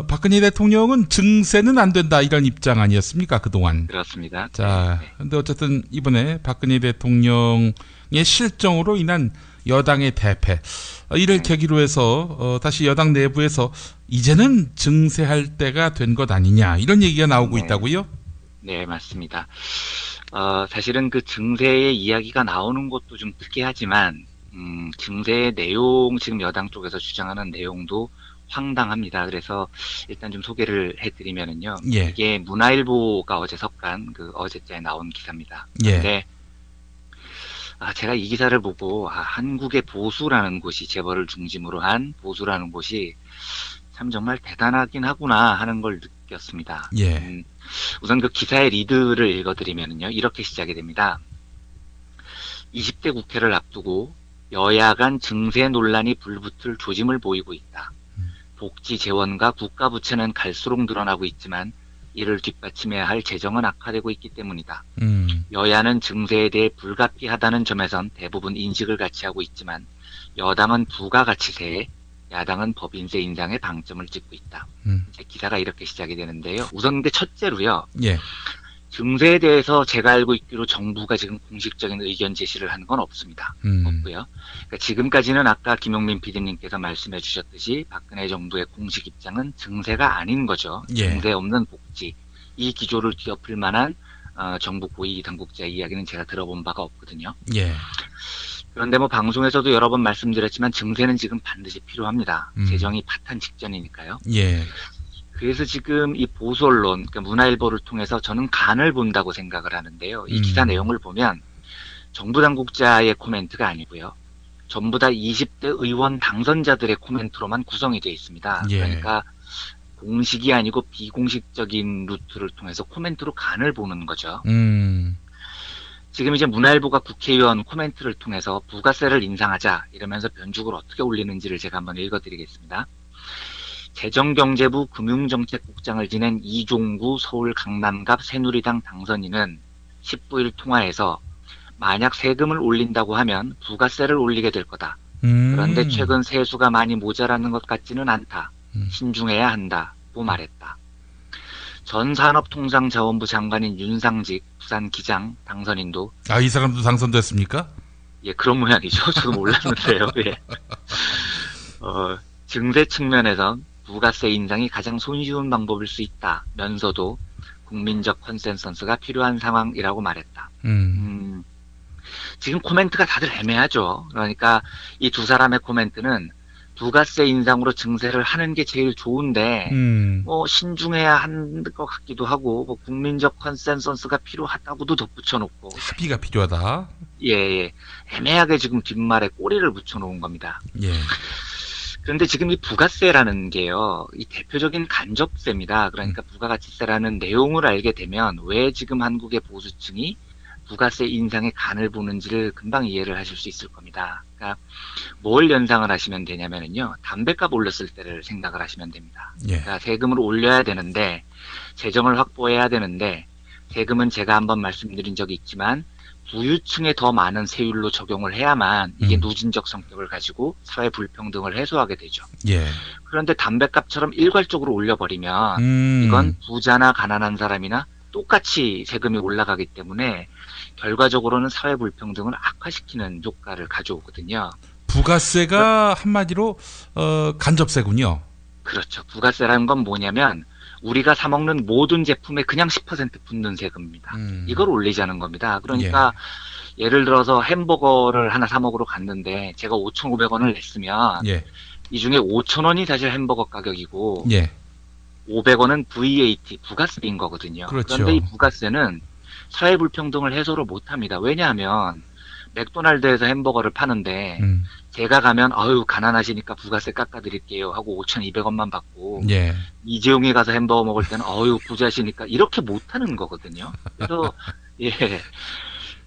박근혜 대통령은 증세는 안 된다 이런 입장 아니었습니까 그동안? 그렇습니다. 자, 근데 어쨌든 이번에 박근혜 대통령의 실정으로 인한 여당의 대패 이를 계기로 해서 다시 여당 내부에서 이제는 증세할 때가 된 것 아니냐 이런 얘기가 나오고 있다고요? 네, 맞습니다. 사실은 그 증세의 이야기가 나오는 것도 좀 특이하지만 증세의 내용 지금 여당 쪽에서 주장하는 내용도 황당합니다. 그래서 일단 좀 소개를 해드리면은요. 예. 이게 문화일보가 어제 석간 그 어제자에 나온 기사입니다. 그런데 예. 제가 이 기사를 보고 한국의 보수라는 곳이 재벌을 중심으로 한 보수라는 곳이 참 정말 대단하긴 하구나 하는 걸 느꼈습니다. 예. 우선 그 기사의 리드를 읽어드리면요. 이렇게 시작이 됩니다. 20대 국회를 앞두고 여야 간 증세 논란이 불붙을 조짐을 보이고 있다. 복지 재원과 국가 부채는 갈수록 늘어나고 있지만 이를 뒷받침해야 할 재정은 악화되고 있기 때문이다. 여야는 증세에 대해 불가피하다는 점에선 대부분 인식을 같이 하고 있지만 여당은 부가가치세에 야당은 법인세 인상에 방점을 찍고 있다. 기사가 이렇게 시작이 되는데요. 우선 근데 첫째로요. 예. 증세에 대해서 제가 알고 있기로 정부가 지금 공식적인 의견 제시를 한 건 없습니다. 없고요. 그러니까 지금까지는 아까 김용민 PD님께서 말씀해 주셨듯이 박근혜 정부의 공식 입장은 증세가 아닌 거죠. 예. 증세 없는 복지. 이 기조를 뒤엎을 만한 정부 고위 당국자의 이야기는 제가 들어본 바가 없거든요. 예. 그런데 뭐 방송에서도 여러 번 말씀드렸지만 증세는 지금 반드시 필요합니다. 재정이 파탄 직전이니까요. 예. 그래서 지금 이 보수 언론, 그러니까 문화일보를 통해서 저는 간을 본다고 생각을 하는데요. 이 기사 내용을 보면 정부 당국자의 코멘트가 아니고요. 전부 다 20대 의원 당선자들의 코멘트로만 구성이 되어 있습니다. 예. 그러니까 공식이 아니고 비공식적인 루트를 통해서 코멘트로 간을 보는 거죠. 지금 이제 문화일보가 국회의원 코멘트를 통해서 부가세를 인상하자 이러면서 변죽을 어떻게 올리는지를 제가 한번 읽어드리겠습니다. 재정경제부 금융정책국장을 지낸 이종구 서울 강남갑 새누리당 당선인은 19일 통화에서 만약 세금을 올린다고 하면 부가세를 올리게 될 거다. 그런데 최근 세수가 많이 모자라는 것 같지는 않다. 신중해야 한다고 말했다. 전 산업통상자원부 장관인 윤상직 부산기장 당선인도 이 사람도 당선됐습니까? 예, 그런 모양이죠. 저도 몰랐는데요. 예. 증세 측면에서 부가세 인상이 가장 손쉬운 방법일 수 있다면서도 국민적 컨센서스가 필요한 상황이라고 말했다. 지금 코멘트가 다들 애매하죠. 그러니까 이 두 사람의 코멘트는 부가세 인상으로 증세를 하는 게 제일 좋은데 뭐 신중해야 하는 것 같기도 하고 뭐 국민적 컨센서스가 필요하다고도 덧붙여놓고 합의가 필요하다. 예. 애매하게 지금 뒷말에 꼬리를 붙여놓은 겁니다. 예. 그런데 지금 이 부가세라는 게요, 이 대표적인 간접세입니다. 그러니까 부가가치세라는 내용을 알게 되면 왜 지금 한국의 보수층이 부가세 인상에 간을 보는지를 금방 이해를 하실 수 있을 겁니다. 그러니까 뭘 연상을 하시면 되냐면요, 담배값 올렸을 때를 생각을 하시면 됩니다. 예. 그러니까 세금을 올려야 되는데 재정을 확보해야 되는데 세금은 제가 한번 말씀드린 적이 있지만 부유층에 더 많은 세율로 적용을 해야만 이게 누진적 성격을 가지고 사회 불평등을 해소하게 되죠. 예. 그런데 담뱃값처럼 일괄적으로 올려버리면 이건 부자나 가난한 사람이나 똑같이 세금이 올라가기 때문에 결과적으로는 사회 불평등을 악화시키는 효과를 가져오거든요. 부가세가 한마디로 간접세군요. 그렇죠. 부가세라는 건 뭐냐면 우리가 사 먹는 모든 제품에 그냥 10% 붙는 세금입니다. 이걸 올리자는 겁니다. 그러니까 예를 들어서 햄버거를 하나 사 먹으러 갔는데 제가 5,500원을 냈으면 이 중에 5,000원이 사실 햄버거 가격이고 500원은 VAT 부가세인 거거든요. 그렇죠. 그런데 이 부가세는 사회 불평등을 해소를 못합니다. 왜냐하면 맥도날드에서 햄버거를 파는데 제가 가면 아유 가난하시니까 부가세 깎아드릴게요 하고 5,200원만 받고 이재용이 가서 햄버거 먹을 때는 아유 부자시니까 이렇게 못하는 거거든요. 그래서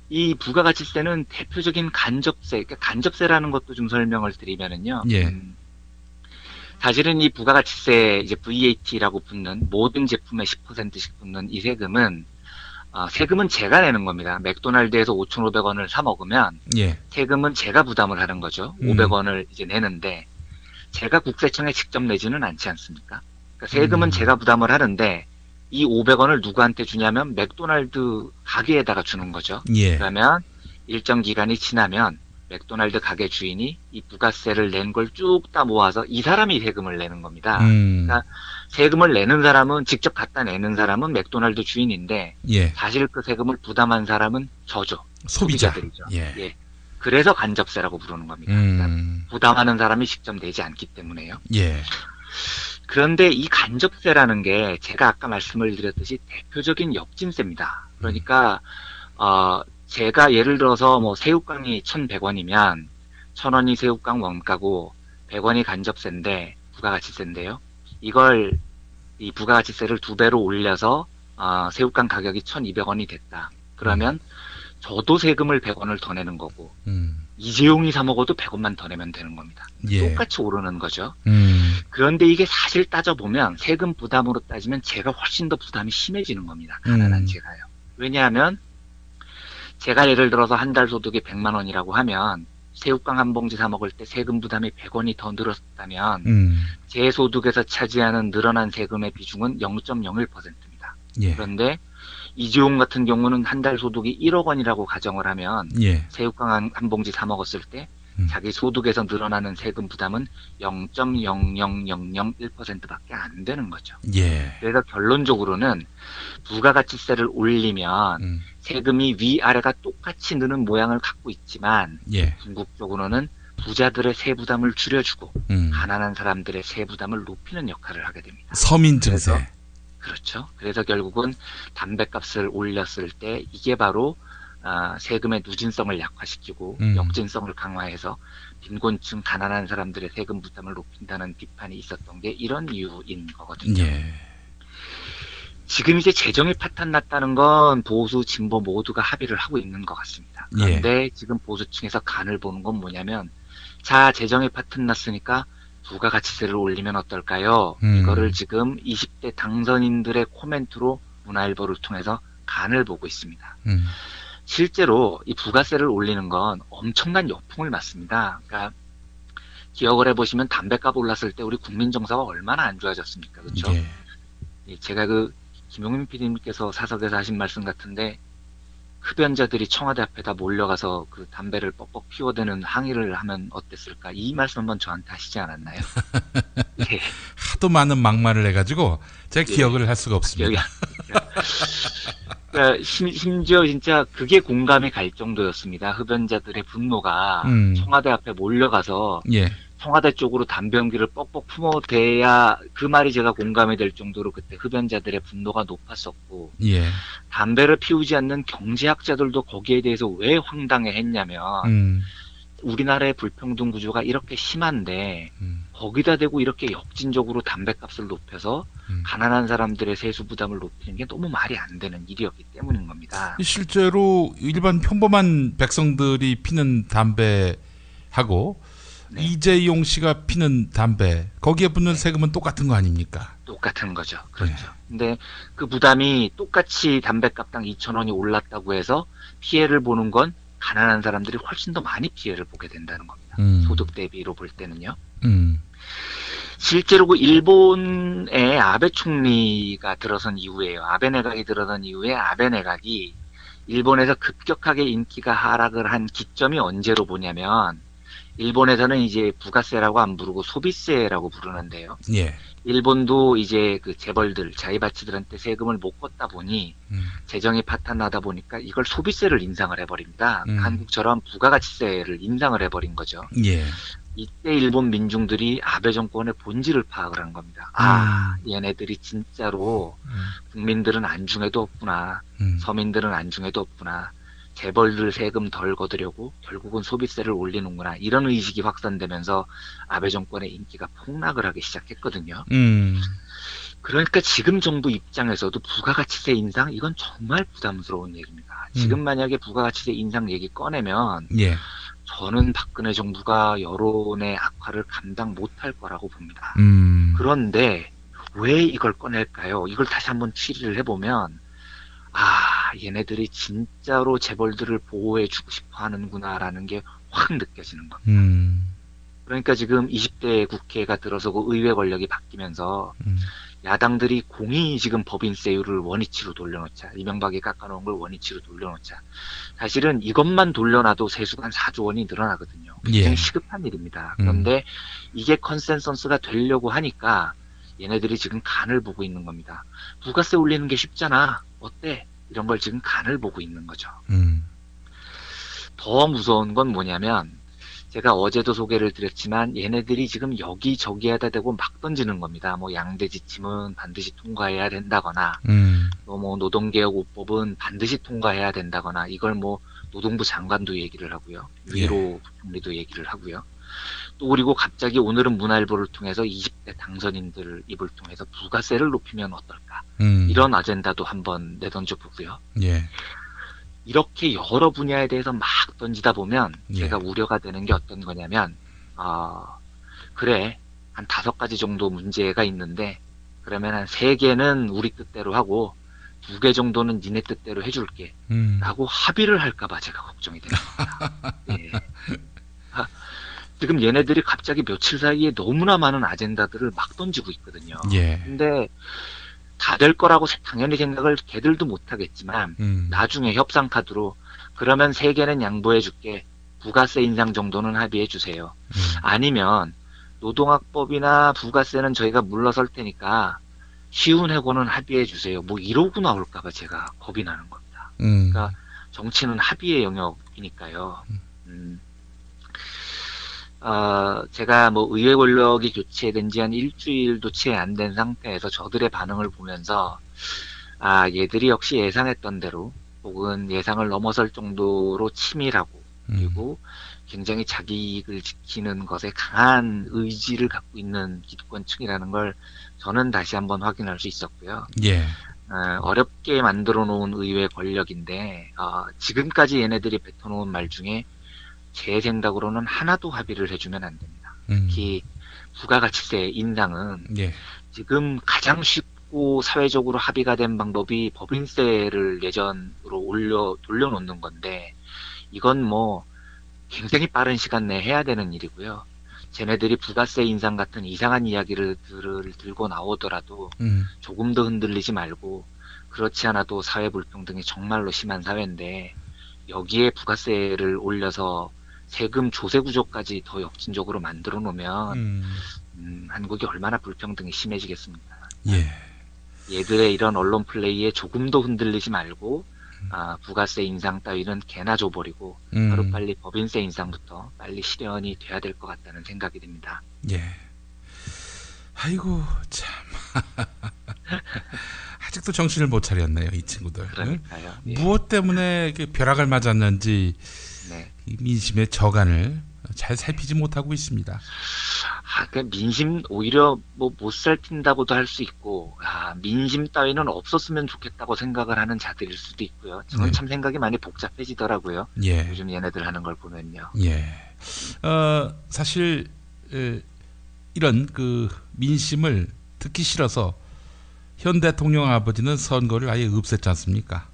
이 부가가치세는 대표적인 간접세, 그러니까 간접세라는 것도 좀 설명을 드리면은요. 사실은 이 부가가치세 이제 VAT라고 붙는 모든 제품에 10%씩 붙는 이 세금은 세금은 제가 내는 겁니다. 맥도날드에서 5,500원을 사 먹으면 세금은 제가 부담을 하는 거죠. 500원을 이제 내는데 제가 국세청에 직접 내지는 않지 않습니까? 그러니까 세금은 제가 부담을 하는데 이 500원을 누구한테 주냐면 맥도날드 가게에다가 주는 거죠. 그러면 일정 기간이 지나면 맥도날드 가게 주인이 이 부가세를 낸 걸 쭉 다 모아서 이 사람이 세금을 내는 겁니다. 그러니까 세금을 내는 사람은 직접 갖다 내는 사람은 맥도날드 주인인데 사실 그 세금을 부담한 사람은 저죠. 소비자들이죠. 그래서 간접세라고 부르는 겁니다. 그러니까 부담하는 사람이 직접 내지 않기 때문에요. 그런데 이 간접세라는 게 제가 아까 말씀을 드렸듯이 대표적인 역진세입니다. 그러니까 제가 예를 들어서 뭐 새우깡이 1,100원이면 1,000원이 새우깡 원가고 100원이 간접세인데 부가가치세인데요. 이걸 이 부가가치세를 2배로 올려서 새우깡 가격이 1,200원이 됐다. 그러면 저도 세금을 100원을 더 내는 거고 이재용이 사 먹어도 100원만 더 내면 되는 겁니다. 똑같이 오르는 거죠. 그런데 이게 사실 따져보면 세금 부담으로 따지면 제가 훨씬 더 부담이 심해지는 겁니다. 가난한 제가요. 왜냐하면 제가 예를 들어서 한 달 소득이 100만 원이라고 하면 새우깡 한 봉지 사 먹을 때 세금 부담이 100원이 더 늘었다면 제 소득에서 차지하는 늘어난 세금의 비중은 0.01%입니다. 그런데 이재용 같은 경우는 한 달 소득이 1억 원이라고 가정을 하면 새우깡 한 봉지 사 먹었을 때 자기 소득에서 늘어나는 세금 부담은 0.00001%밖에 안 되는 거죠. 그래서 결론적으로는 부가가치세를 올리면 세금이 위아래가 똑같이 느는 모양을 갖고 있지만 궁극적으로는 부자들의 세부담을 줄여주고 가난한 사람들의 세부담을 높이는 역할을 하게 됩니다. 서민 증세. 그렇죠. 그래서 결국은 담뱃값을 올렸을 때 이게 바로 세금의 누진성을 약화시키고 역진성을 강화해서 빈곤층 가난한 사람들의 세금 부담을 높인다는 비판이 있었던 게 이런 이유인 거거든요. 지금 이제 재정이 파탄 났다는 건 보수 진보 모두가 합의를 하고 있는 것 같습니다. 그런데 지금 보수층에서 간을 보는 건 뭐냐면 자 재정이 파탄 났으니까 부가가치세를 올리면 어떨까요? 이거를 지금 20대 당선인들의 코멘트로 문화일보를 통해서 간을 보고 있습니다. 실제로 이 부가세를 올리는 건 엄청난 역풍을 맞습니다. 그러니까 기억을 해보시면 담뱃값 올랐을 때 우리 국민 정서가 얼마나 안 좋아졌습니까? 그렇죠? 제가 그 김용민 PD님께서 사석에서 하신 말씀 같은데 흡연자들이 청와대 앞에다 몰려가서 그 담배를 뻑뻑 피워대는 항의를 하면 어땠을까? 이 말씀 한번 저한테 하시지 않았나요? 하도 많은 막말을 해가지고 제가 기억을 할 수가 없습니다. 그러니까 심지어 진짜 그게 공감이 갈 정도였습니다. 흡연자들의 분노가 청와대 앞에 몰려가서 청와대 쪽으로 담배 연기를 뻑뻑 품어대야 그 말이 제가 공감이 될 정도로 그때 흡연자들의 분노가 높았었고 담배를 피우지 않는 경제학자들도 거기에 대해서 왜 황당해했냐면 우리나라의 불평등 구조가 이렇게 심한데 거기다 대고 이렇게 역진적으로 담뱃값을 높여서 가난한 사람들의 세수 부담을 높이는 게 너무 말이 안 되는 일이었기 때문인 겁니다. 실제로 일반 평범한 백성들이 피는 담배하고 이재용 씨가 피는 담배 거기에 붙는 세금은 똑같은 거 아닙니까? 똑같은 거죠. 그렇죠. 근데 그 부담이 똑같이 담뱃값당 2,000원이 올랐다고 해서 피해를 보는 건 가난한 사람들이 훨씬 더 많이 피해를 보게 된다는 겁니다. 소득 대비로 볼 때는요. 실제로 그 일본의 아베 총리가 들어선 이후에요. 아베 내각이 들어선 이후에 아베 내각이 일본에서 급격하게 인기가 하락을 한 기점이 언제로 보냐면 일본에서는 이제 부가세라고 안 부르고 소비세라고 부르는데요. 예. 일본도 이제 그 재벌들, 자의바치들한테 세금을 못 걷다 보니 재정이 파탄나다 보니까 이걸 소비세를 인상을 해버립니다. 한국처럼 부가가치세를 인상을 해버린 거죠. 예. 이때 일본 민중들이 아베 정권의 본질을 파악을 한 겁니다. 얘네들이 진짜로 국민들은 안중에도 없구나. 서민들은 안중에도 없구나. 재벌들 세금 덜 거두려고 결국은 소비세를 올리는구나. 이런 의식이 확산되면서 아베 정권의 인기가 폭락을 하기 시작했거든요. 그러니까 지금 정부 입장에서도 부가가치세 인상 이건 정말 부담스러운 얘기입니다. 지금 만약에 부가가치세 인상 얘기 꺼내면 예. 저는 박근혜 정부가 여론의 악화를 감당 못할 거라고 봅니다. 그런데 왜 이걸 꺼낼까요? 이걸 다시 한번 추리를 해보면 얘네들이 진짜로 재벌들을 보호해주고 싶어 하는구나라는 게 확 느껴지는 겁니다. 그러니까 지금 20대 국회가 들어서고 의회 권력이 바뀌면서 야당들이 공히 지금 법인세율을 원위치로 돌려놓자. 이명박이 깎아놓은 걸 원위치로 돌려놓자. 사실은 이것만 돌려놔도 세수가 한 4조 원이 늘어나거든요. 굉장히 예. 시급한 일입니다. 그런데 이게 컨센서스가 되려고 하니까 얘네들이 지금 간을 보고 있는 겁니다. 부가세 올리는 게 쉽잖아. 어때? 이런 걸 지금 간을 보고 있는 거죠. 더 무서운 건 뭐냐면 제가 어제도 소개를 드렸지만 얘네들이 지금 여기저기 하다 대고 막 던지는 겁니다. 뭐 양대지침은 반드시 통과해야 된다거나 또 뭐 노동개혁 5법은 반드시 통과해야 된다거나 이걸 뭐 노동부 장관도 얘기를 하고요. 유일호 부총리도 얘기를 하고요. 또 그리고 갑자기 오늘은 문화일보를 통해서 20대 당선인들 입을 통해서 부가세를 높이면 어떨까 이런 아젠다도 한번 내던져 보고요. 예. 이렇게 여러 분야에 대해서 막 던지다 보면 제가 우려가 되는 게 어떤 거냐면 그래 한 5가지 정도 문제가 있는데 그러면 한 3개는 우리 뜻대로 하고 2개 정도는 니네 뜻대로 해줄게 라고 합의를 할까봐 제가 걱정이 되는 겁니다. 예. 지금 얘네들이 갑자기 며칠 사이에 너무나 많은 아젠다들을 막 던지고 있거든요. 예. 근데 다 될 거라고 당연히 생각을 걔들도 못하겠지만 나중에 협상 카드로 그러면 3개는 양보해 줄게. 부가세 인상 정도는 합의해 주세요. 아니면 노동학법이나 부가세는 저희가 물러설 테니까 쉬운 해고는 합의해 주세요. 뭐 이러고 나올까봐 제가 겁이 나는 겁니다. 그러니까 정치는 합의의 영역이니까요. 제가 뭐 의회 권력이 교체된 지 한 일주일도 채 안 된 상태에서 저들의 반응을 보면서 얘들이 역시 예상했던 대로 혹은 예상을 넘어설 정도로 치밀하고 그리고 굉장히 자기 이익을 지키는 것에 강한 의지를 갖고 있는 기득권층이라는 걸 저는 다시 한번 확인할 수 있었고요. 예. 어렵게 만들어 놓은 의회 권력인데 지금까지 얘네들이 뱉어놓은 말 중에 제 생각으로는 하나도 합의를 해주면 안 됩니다. 특히 부가가치세 인상은 지금 가장 쉽고 사회적으로 합의가 된 방법이 법인세를 예전으로 돌려놓는 건데 이건 뭐 굉장히 빠른 시간 내에 해야 되는 일이고요. 쟤네들이 부가세 인상 같은 이상한 이야기를 들고 나오더라도 조금 더 흔들리지 말고 그렇지 않아도 사회 불평등이 정말로 심한 사회인데 여기에 부가세를 올려서 세금 조세 구조까지 더 역진적으로 만들어 놓으면 한국이 얼마나 불평등이 심해지겠습니까? 예. 얘들의 이런 언론 플레이에 조금 더 흔들리지 말고 부가세 인상 따위는 개나 줘버리고 하루빨리 법인세 인상부터 빨리 실현이 돼야 될 것 같다는 생각이 듭니다. 예. 아이고 참 아직도 정신을 못 차렸네요 이 친구들. 그러니까요. 예. 무엇 때문에 벼락을 맞았는지 이 민심의 저간을 잘 살피지 못하고 있습니다. 그 민심 오히려 뭐 못 살핀다고도 할 수 있고 민심 따위는 없었으면 좋겠다고 생각을 하는 자들일 수도 있고요. 저는 참 생각이 많이 복잡해지더라고요. 예. 요즘 얘네들 하는 걸 보면요. 예. 사실 이런 그 민심을 듣기 싫어서 현 대통령 아버지는 선거를 아예 없앴지 않습니까?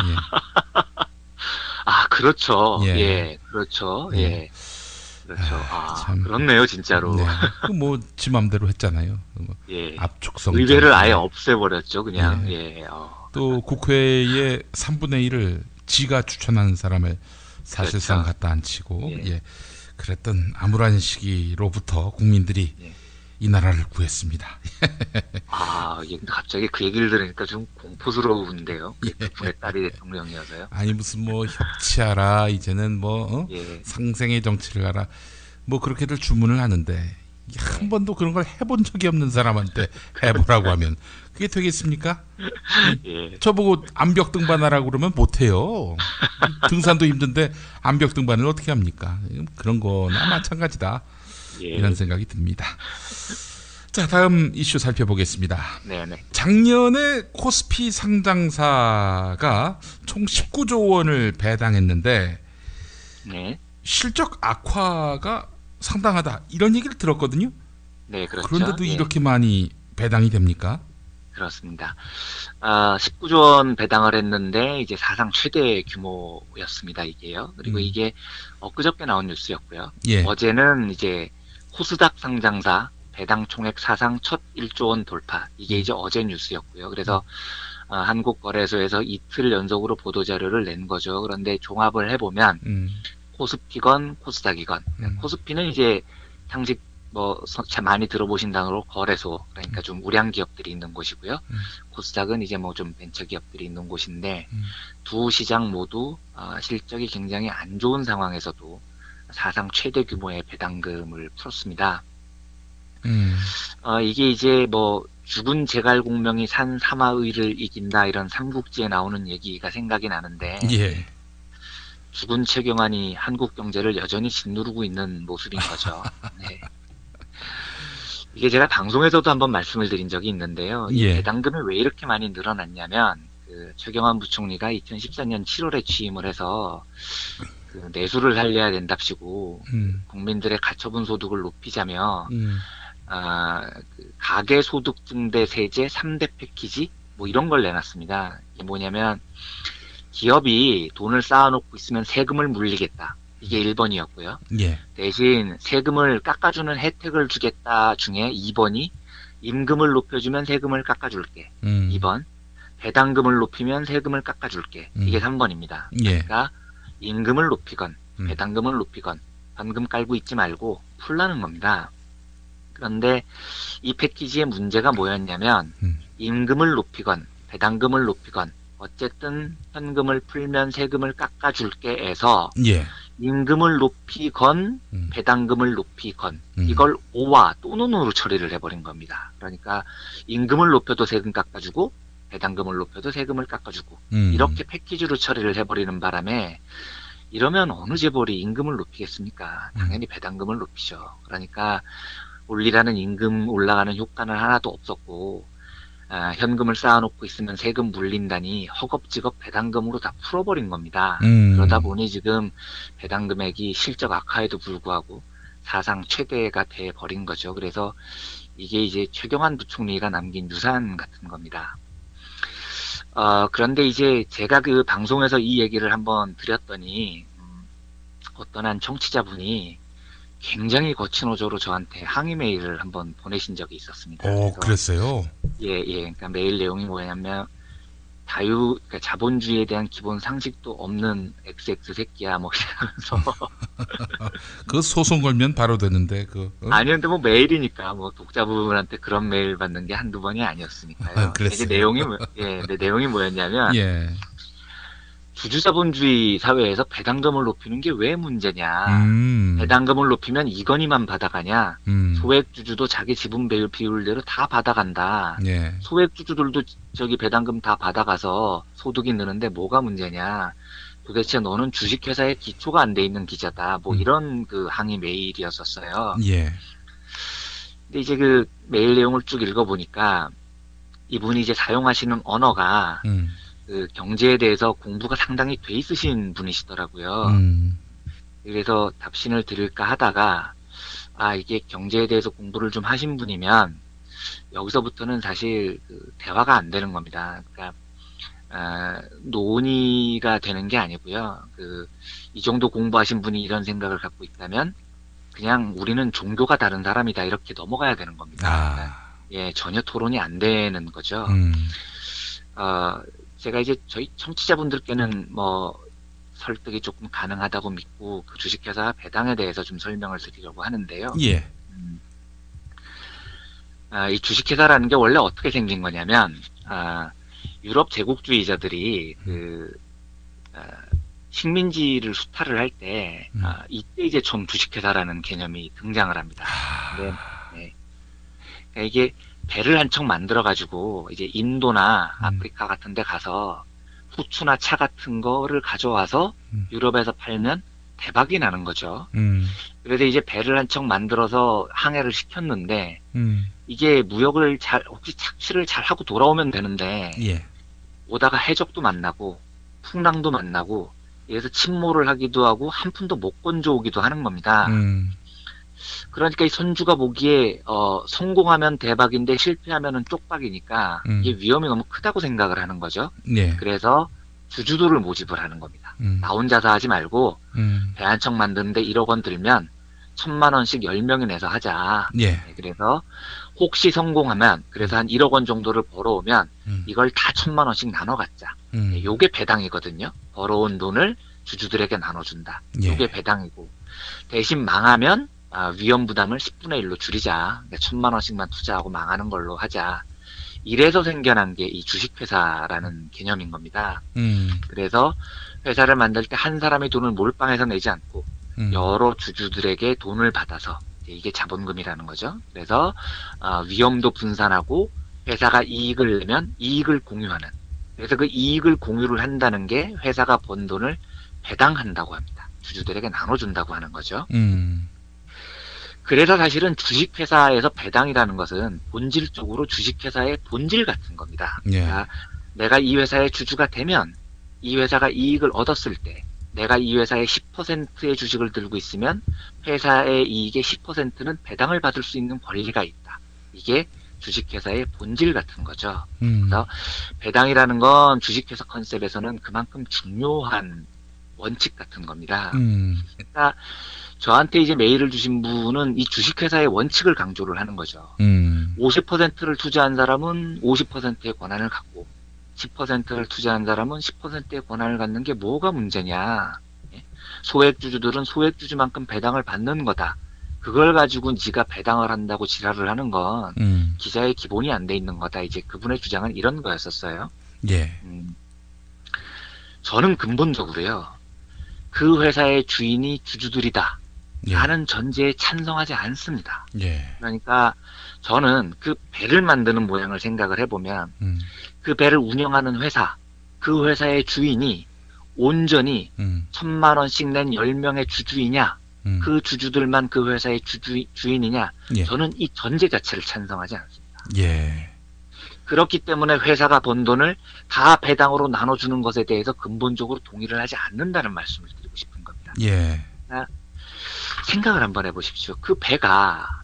예. 아, 그렇죠. 예. 예, 그렇죠. 예. 예. 그렇죠. 참. 그렇네요, 진짜로. 네. 지 맘대로 했잖아요. 예. 압축성. 의회를 아예 없애버렸죠, 그냥. 예. 또 국회의 3분의 1을 지가 추천하는 사람을 사실상 그렇죠. 갖다 앉히고, 예. 그랬던 암울한 시기로부터 국민들이 이 나라를 구했습니다. 이게 갑자기 그 얘기를 들으니까 좀 공포스러운데요. 그분의 딸이 대통령이어서요. 아니, 무슨 협치하라, 이제는 상생의 정치를 하라, 그렇게들 주문을 하는데, 한 번도 그런 걸 해본 적이 없는 사람한테 해보라고 하면 그게 되겠습니까? 예. 저보고 암벽 등반하라고 그러면 못해요. 등산도 힘든데 암벽 등반을 어떻게 합니까? 그런 거나 마찬가지다. 예. 이런 생각이 듭니다. 자, 다음 이슈 살펴보겠습니다. 네네. 작년에 코스피 상장사가 총 19조 원을 배당했는데 네. 실적 악화가 상당하다, 이런 얘기를 들었거든요. 네, 그렇죠. 그런데도 이렇게 많이 배당이 됩니까? 그렇습니다. 19조 원 배당을 했는데 이제 사상 최대 규모였습니다, 이게요. 그리고 이게 엊그저께 나온 뉴스였고요. 예. 어제는 이제 코스닥 상장사 배당 총액 사상 첫 1조 원 돌파, 이게 이제 어제 뉴스였고요. 그래서 한국거래소에서 이틀 연속으로 보도자료를 낸 거죠. 그런데 종합을 해보면 코스피건 코스닥이건, 코스피는 이제 상식 참 많이 들어보신 단어로 거래소, 그러니까 좀 우량 기업들이 있는 곳이고요. 코스닥은 이제 좀 벤처 기업들이 있는 곳인데, 두 시장 모두 실적이 굉장히 안 좋은 상황에서도 사상 최대 규모의 배당금을 풀었습니다. 이게 이제 죽은 제갈공명이 산 사마의를 이긴다, 이런 삼국지에 나오는 얘기가 생각이 나는데, 예. 죽은 최경환이 한국 경제를 여전히 짓누르고 있는 모습인 거죠. 네. 이게 제가 방송에서도 한번 말씀을 드린 적이 있는데요. 이 배당금이 왜 이렇게 많이 늘어났냐면, 최경환 부총리가 2014년 7월에 취임을 해서 내수를 살려야 된답시고 국민들의 가처분 소득을 높이자며 가계소득 증대 세제 3대 패키지 이런 걸 내놨습니다. 이게 뭐냐면, 기업이 돈을 쌓아놓고 있으면 세금을 물리겠다, 이게 1번이었고요. 예. 대신 세금을 깎아주는 혜택을 주겠다 중에 2번이 임금을 높여주면 세금을 깎아줄게. 2번, 배당금을 높이면 세금을 깎아줄게. 이게 3번입니다. 그러니까 임금을 높이건 배당금을 높이건 현금 깔고 있지 말고 풀라는 겁니다. 그런데 이 패키지의 문제가 뭐였냐면, 임금을 높이건 배당금을 높이건 어쨌든 현금을 풀면 세금을 깎아줄게에서 임금을 높이건 배당금을 높이건 이걸 오와 또는으로 처리를 해버린 겁니다. 그러니까 임금을 높여도 세금 깎아주고 배당금을 높여도 세금을 깎아주고 이렇게 패키지로 처리를 해버리는 바람에, 이러면 어느 재벌이 임금을 높이겠습니까? 당연히 배당금을 높이죠. 그러니까 올리라는 임금 올라가는 효과는 하나도 없었고, 현금을 쌓아놓고 있으면 세금 물린다니 허겁지겁 배당금으로 다 풀어버린 겁니다. 그러다 보니 지금 배당 금액이 실적 악화에도 불구하고 사상 최대가 돼버린 거죠. 그래서 이게 이제 최경환 부총리가 남긴 유산 같은 겁니다. 그런데 이제 제가 그 방송에서 이 얘기를 한번 드렸더니 어떤 한 청취자분이 굉장히 거친 어조로 저한테 항의 메일을 한번 보내신 적이 있었습니다. 그랬어요? 예. 그러니까 메일 내용이 뭐냐면, 그러니까 자본주의에 대한 기본 상식도 없는 XX 새끼야, 이러면서. 그 소송 걸면 바로 되는데, 아니, 근데 메일이니까, 독자분한테 그런 메일 받는 게 한두 번이 아니었으니까요. 그랬어요. 내용이 뭐였냐면, 주주자본주의 사회에서 배당금을 높이는 게 왜 문제냐. 배당금을 높이면 이건희만 받아가냐. 소액주주도 자기 지분 비율대로 다 받아간다. 소액주주들도 저기 배당금 다 받아가서 소득이 느는데 뭐가 문제냐. 도대체 너는 주식회사에 기초가 안 돼 있는 기자다. 이런 항의 메일이었었어요. 근데 이제 그 메일 내용을 쭉 읽어보니까 이분이 이제 사용하시는 언어가 그 경제에 대해서 공부가 상당히 돼 있으신 분이시더라고요. 그래서 답신을 드릴까 하다가, 이게 경제에 대해서 공부를 좀 하신 분이면 여기서부터는 사실 그 대화가 안 되는 겁니다. 그러니까 논의가 되는 게 아니고요. 이 정도 공부하신 분이 이런 생각을 갖고 있다면 그냥 우리는 종교가 다른 사람이다 이렇게 넘어가야 되는 겁니다. 그러니까, 예, 전혀 토론이 안 되는 거죠. 제가 이제 저희 청취자분들께는 뭐 설득이 조금 가능하다고 믿고 그 주식회사 배당에 대해서 좀 설명을 드리려고 하는데요. 예. 이 주식회사라는 게 원래 어떻게 생긴 거냐면 유럽 제국주의자들이 식민지를 수탈을 할 때 이때 이제 처음 주식회사라는 개념이 등장을 합니다. 근데, 네. 그러니까 이게 배를 한 척 만들어 가지고 이제 인도나 아프리카 같은 데 가서 후추나 차 같은 거를 가져와서 유럽에서 팔면 대박이 나는 거죠. 그래서 이제 배를 한 척 만들어서 항해를 시켰는데 이게 무역을 혹시 착취를 잘 하고 돌아오면 되는데 예. 오다가 해적도 만나고 풍랑도 만나고 그래서 침몰을 하기도 하고 한 푼도 못 건져오기도 하는 겁니다. 그러니까 이 선주가 보기에 성공하면 대박인데 실패하면은 쪽박이니까 이게 위험이 너무 크다고 생각을 하는 거죠. 예. 그래서 주주들을 모집을 하는 겁니다. 나 혼자서 하지 말고 배 한 척 만드는데 1억 원 들면 1,000만 원씩 10명이 내서 하자. 예. 네, 그래서 혹시 성공하면 그래서 한 1억 원 정도를 벌어오면 이걸 다 1,000만 원씩 나눠 갖자. 네, 요게 배당이거든요. 벌어온 돈을 주주들에게 나눠준다. 요게 배당이고 대신 망하면 위험 부담을 10분의 1로 줄이자. 1,000만 원씩만 투자하고 망하는 걸로 하자. 이래서 생겨난 게 이 주식회사라는 개념인 겁니다. 그래서 회사를 만들 때 한 사람이 돈을 몰빵해서 내지 않고 여러 주주들에게 돈을 받아서 이게 자본금이라는 거죠. 그래서 위험도 분산하고 회사가 이익을 내면 이익을 공유하는. 그래서 그 이익을 공유를 한다는 게 회사가 번 돈을 배당한다고 합니다. 주주들에게 나눠준다고 하는 거죠. 그래서 사실은 주식회사에서 배당이라는 것은 본질적으로 주식회사의 본질 같은 겁니다. 예. 그러니까 내가 이 회사의 주주가 되면 이 회사가 이익을 얻었을 때 내가 이 회사의 10%의 주식을 들고 있으면 회사의 이익의 10%는 배당을 받을 수 있는 권리가 있다. 이게 주식회사의 본질 같은 거죠. 그래서 배당이라는 건 주식회사 컨셉에서는 그만큼 중요한 원칙 같은 겁니다. 그러니까 저한테 이제 메일을 주신 분은 이 주식회사의 원칙을 강조를 하는 거죠. 50%를 투자한 사람은 50%의 권한을 갖고 10%를 투자한 사람은 10%의 권한을 갖는 게 뭐가 문제냐. 소액주주들은 소액주주만큼 배당을 받는 거다. 그걸 가지고 네가 배당을 한다고 지랄을 하는 건 기자의 기본이 안 돼 있는 거다. 이제 그분의 주장은 이런 거였었어요. 예. 저는 근본적으로요. 그 회사의 주인이 주주들이다. 하는 전제에 찬성하지 않습니다. 예. 그러니까 저는 그 배를 만드는 모양을 생각을 해보면 그 배를 운영하는 회사, 그 회사의 주인이 온전히 1,000만 원씩 낸 10명의 주주이냐, 그 주주들만 그 회사의 주인이냐, 예. 저는 이 전제 자체를 찬성하지 않습니다. 예. 그렇기 때문에 회사가 번 돈을 다 배당으로 나눠주는 것에 대해서 근본적으로 동의를 하지 않는다는 말씀을 드리고 싶은 겁니다. 예. 그러니까 생각을 한번 해보십시오. 그 배가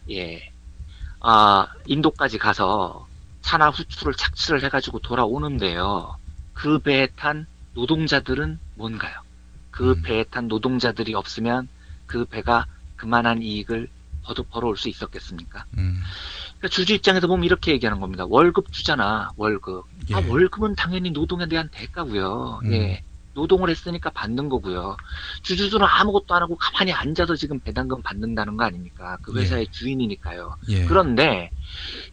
인도까지 가서 차나 후추를 착취를 해가지고 돌아오는데요. 그 배에 탄 노동자들은 뭔가요? 그 배에 탄 노동자들이 없으면 그 배가 그만한 이익을 벌어올 수 있었겠습니까? 그러니까 주주 입장에서 보면 이렇게 얘기하는 겁니다. 월급 주잖아, 월급. 예. 월급은 당연히 노동에 대한 대가고요. 예. 노동을 했으니까 받는 거고요. 주주들은 아무것도 안 하고 가만히 앉아서 지금 배당금 받는다는 거 아닙니까? 그 회사의 주인이니까요. 예. 그런데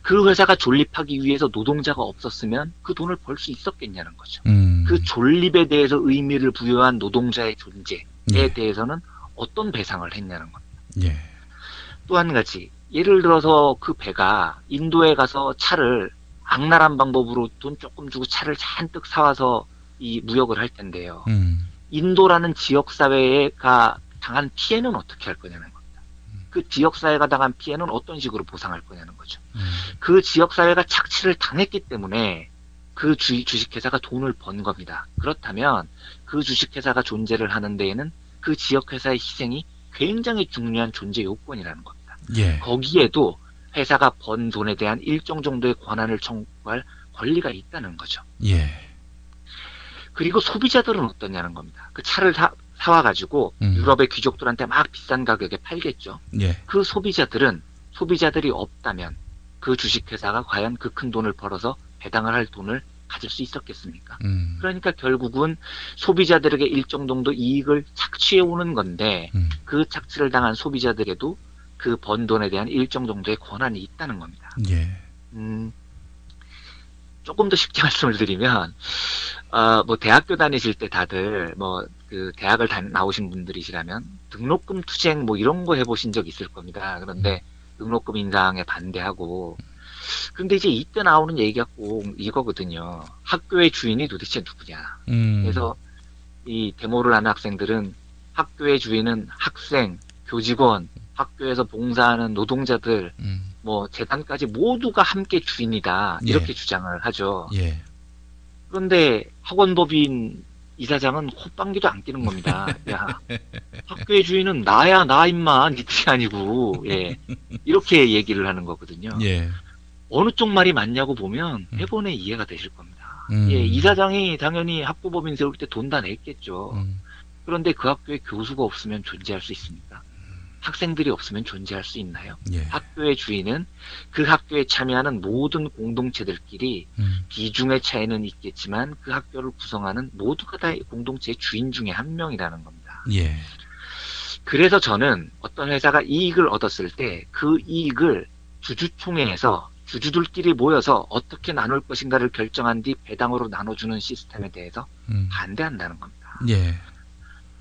그 회사가 존립하기 위해서 노동자가 없었으면 그 돈을 벌 수 있었겠냐는 거죠. 그 존립에 대해서 의미를 부여한 노동자의 존재에 대해서는 어떤 배상을 했냐는 겁니다. 예. 또 한 가지, 예를 들어서 그 배가 인도에 가서 차를 악랄한 방법으로 돈 조금 주고 차를 잔뜩 사와서 이 무역을 할 텐데요. 인도라는 지역사회가 당한 피해는 어떻게 할 거냐는 겁니다. 그 지역사회가 당한 피해는 어떤 식으로 보상할 거냐는 거죠. 그 지역사회가 착취를 당했기 때문에 그 주식회사가 돈을 번 겁니다. 그렇다면 그 주식회사가 존재를 하는 데에는 그 지역회사의 희생이 굉장히 중요한 존재 요건이라는 겁니다. 예. 거기에도 회사가 번 돈에 대한 일정 정도의 권한을 청구할 권리가 있다는 거죠. 예. 그리고 소비자들은 어떠냐는 겁니다. 그 차를 사와가지고 유럽의 귀족들한테 막 비싼 가격에 팔겠죠. 예. 그 소비자들이 없다면 그 주식회사가 과연 그 큰 돈을 벌어서 배당을 할 돈을 가질 수 있었겠습니까? 그러니까 결국은 소비자들에게 일정 정도 이익을 착취해 오는 건데 그 착취를 당한 소비자들에게도 그 번 돈에 대한 일정 정도의 권한이 있다는 겁니다. 예. 조금 더 쉽게 말씀을 드리면, 뭐 대학교 다니실 때 다들 그 대학을 나오신 분들이시라면 등록금 투쟁 뭐 이런 거 해보신 적 있을 겁니다. 그런데 등록금 인상에 반대하고, 근데 이제 이때 나오는 얘기가 꼭 이거거든요. 학교의 주인이 도대체 누구냐. 그래서 이 데모를 하는 학생들은 학교의 주인은 학생, 교직원, 학교에서 봉사하는 노동자들, 뭐 재단까지 모두가 함께 주인이다. 이렇게 주장을 하죠. 예. 그런데 학원법인 이사장은 콧방귀도 안 끼는 겁니다. 야, 학교의 주인은 나야, 나 임마, 니들이 아니고, 예. 이렇게 얘기를 하는 거거든요. 예. 어느 쪽 말이 맞냐고 보면 해본에 이해가 되실 겁니다. 예, 이사장이 당연히 학부법인 세울 때 돈 다 냈겠죠. 그런데 그 학교에 교수가 없으면 존재할 수 있습니까? 학생들이 없으면 존재할 수 있나요? 예. 학교의 주인은 그 학교에 참여하는 모든 공동체들끼리 비중의 차이는 있겠지만 그 학교를 구성하는 모두가 다 공동체의 주인 중에 한 명이라는 겁니다. 예. 그래서 저는 어떤 회사가 이익을 얻었을 때 그 이익을 주주총회에서 주주들끼리 모여서 어떻게 나눌 것인가를 결정한 뒤 배당으로 나눠주는 시스템에 대해서 반대한다는 겁니다. 예.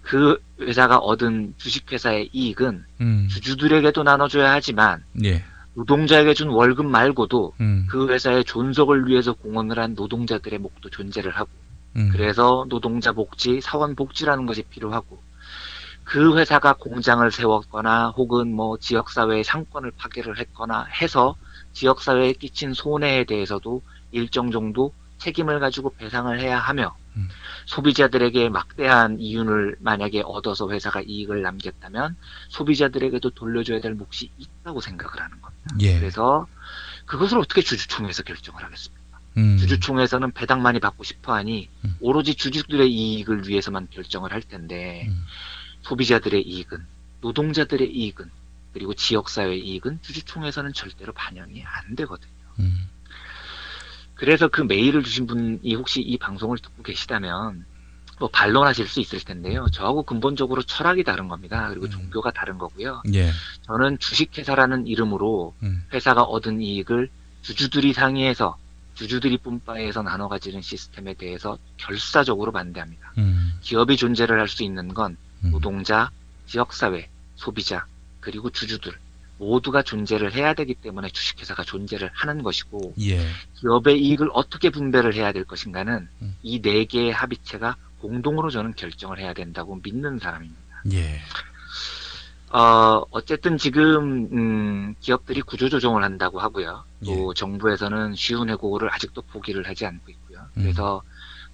그 회사가 얻은 주식회사의 이익은 주주들에게도 나눠줘야 하지만 예. 노동자에게 준 월급 말고도 그 회사의 존속을 위해서 공헌을 한 노동자들의 목도 존재를 하고 그래서 노동자 복지, 사원 복지라는 것이 필요하고 그 회사가 공장을 세웠거나 혹은 뭐 지역사회의 상권을 파괴를 했거나 해서 지역사회에 끼친 손해에 대해서도 일정 정도 책임을 가지고 배상을 해야 하며 소비자들에게 막대한 이윤을 만약에 얻어서 회사가 이익을 남겼다면 소비자들에게도 돌려줘야 될 몫이 있다고 생각을 하는 겁니다. 예. 그래서 그것을 어떻게 주주총회에서 결정을 하겠습니까? 주주총회에서는 배당 많이 받고 싶어 하니 오로지 주주들의 이익을 위해서만 결정을 할 텐데 소비자들의 이익은, 노동자들의 이익은, 그리고 지역사회의 이익은 주주총회에서는 절대로 반영이 안 되거든요. 그래서 그 메일을 주신 분이 혹시 이 방송을 듣고 계시다면 뭐 반론하실 수 있을 텐데요. 저하고 근본적으로 철학이 다른 겁니다. 그리고 종교가 다른 거고요. 예. 저는 주식회사라는 이름으로 회사가 얻은 이익을 주주들이 상의해서 주주들이 뿜빠이에서 나눠 가지는 시스템에 대해서 결사적으로 반대합니다. 기업이 존재를 할 수 있는 건 노동자, 지역사회, 소비자, 그리고 주주들 모두가 존재를 해야 되기 때문에 주식회사가 존재를 하는 것이고 예. 기업의 이익을 어떻게 분배를 해야 될 것인가는 이 네 개의 합의체가 공동으로 저는 결정을 해야 된다고 믿는 사람입니다. 예. 어쨌든 지금 기업들이 구조조정을 한다고 하고요. 또 정부에서는 쉬운 해고를 아직도 포기를 하지 않고 있고요. 그래서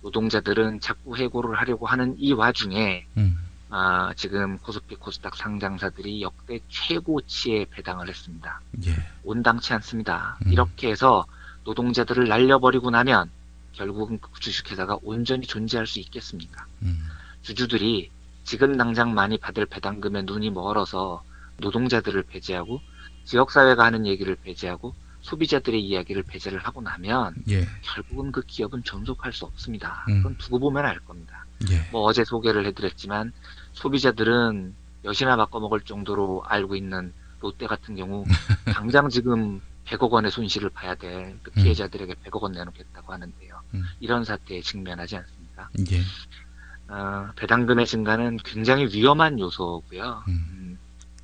노동자들은 자꾸 해고를 하려고 하는 이 와중에 지금 코스피 코스닥 상장사들이 역대 최고치의 배당을 했습니다. 예. 온당치 않습니다. 이렇게 해서 노동자들을 날려버리고 나면 결국은 그 주식회사가 온전히 존재할 수 있겠습니까? 주주들이 지금 당장 많이 받을 배당금에 눈이 멀어서 노동자들을 배제하고 지역사회가 하는 얘기를 배제하고 소비자들의 이야기를 배제를 하고 나면 예. 결국은 그 기업은 존속할 수 없습니다. 그건 두고 보면 알 겁니다. 예. 뭐 어제 소개를 해드렸지만 소비자들은 엿이나 바꿔먹을 정도로 알고 있는 롯데 같은 경우 당장 지금 100억 원의 손실을 봐야 될 그 피해자들에게 100억 원 내놓겠다고 하는데요. 이런 사태에 직면하지 않습니까? 예. 배당금의 증가는 굉장히 위험한 요소고요.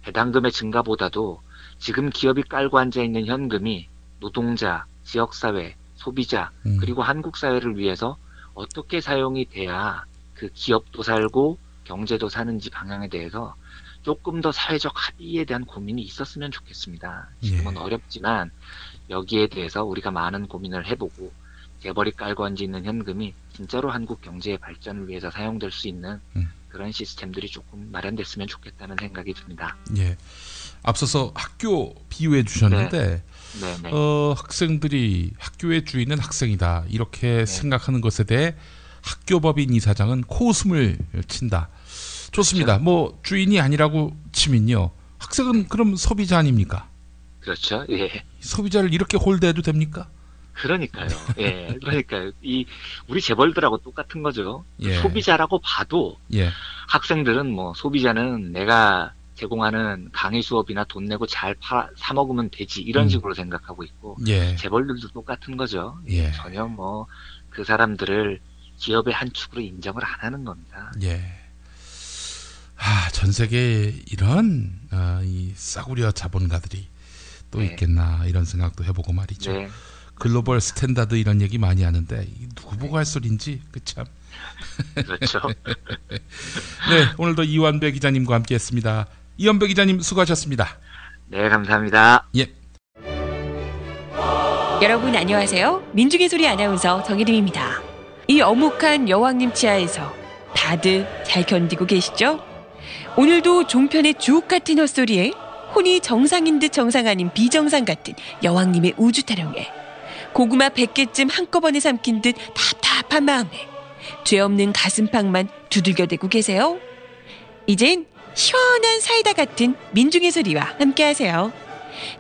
배당금의 증가보다도 지금 기업이 깔고 앉아있는 현금이 노동자, 지역사회, 소비자 그리고 한국 사회를 위해서 어떻게 사용이 돼야 그 기업도 살고 경제도 사는지 방향에 대해서 조금 더 사회적 합의에 대한 고민이 있었으면 좋겠습니다. 지금은 어렵지만 여기에 대해서 우리가 많은 고민을 해보고 재벌이 깔고 앉아있는 현금이 진짜로 한국 경제의 발전을 위해서 사용될 수 있는 그런 시스템들이 조금 마련됐으면 좋겠다는 생각이 듭니다. 예. 앞서서 학교 비유해 주셨는데 네. 학생들이 학교의 주인은 학생이다 이렇게 생각하는 것에 대해 학교법인 이사장은 코웃음을 친다. 좋습니다. 그렇죠. 뭐 주인이 아니라고 치면요. 학생은 그럼 소비자 아닙니까? 그렇죠. 예. 소비자를 이렇게 홀대해도 됩니까? 그러니까요. 예. 그러니까요. 우리 재벌들하고 똑같은 거죠. 예. 소비자라고 봐도 예. 학생들은 뭐 소비자는 내가 제공하는 강의 수업이나 돈 내고 잘 사 먹으면 되지 이런 식으로 생각하고 있고 예. 재벌들도 똑같은 거죠. 예. 전혀 뭐 그 사람들을 기업의 한 축으로 인정을 안 하는 겁니다. 예. 전 세계에 이런 이 싸구려 자본가들이 또 있겠나 이런 생각도 해보고 말이죠. 네. 글로벌 스탠다드 이런 얘기 많이 하는데 누구 보고 할 소린지 참. 그렇죠. 네, 오늘도 이완배 기자님과 함께했습니다. 이완배 기자님 수고하셨습니다. 네, 감사합니다. 예. 여러분 안녕하세요. 민중의 소리 아나운서 정혜림입니다. 이 어묵한 여왕님 치아에서 다들 잘 견디고 계시죠? 오늘도 종편의 주옥 같은 헛소리에 혼이 정상인 듯 정상 아닌 비정상 같은 여왕님의 우주 타령에 고구마 100개쯤 한꺼번에 삼킨 듯 답답한 마음에 죄 없는 가슴팍만 두들겨대고 계세요. 이젠 시원한 사이다 같은 민중의 소리와 함께하세요.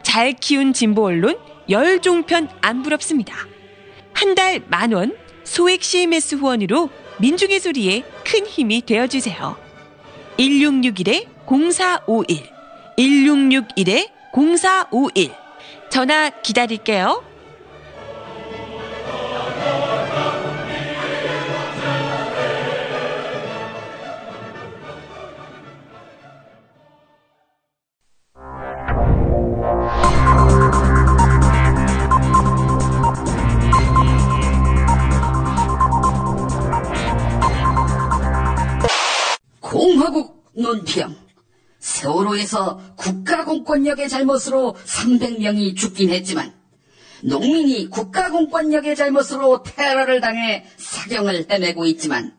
잘 키운 진보 언론 열종편 안 부럽습니다. 한 달 10,000원 소액 CMS 후원으로 민중의 소리에 큰 힘이 되어주세요. 1661-0451 1661-0451 전화 기다릴게요. 공화국 논평. 세월호에서 국가공권력의 잘못으로 300명이 죽긴 했지만 농민이 국가공권력의 잘못으로 테러를 당해 사경을 헤매고 있지만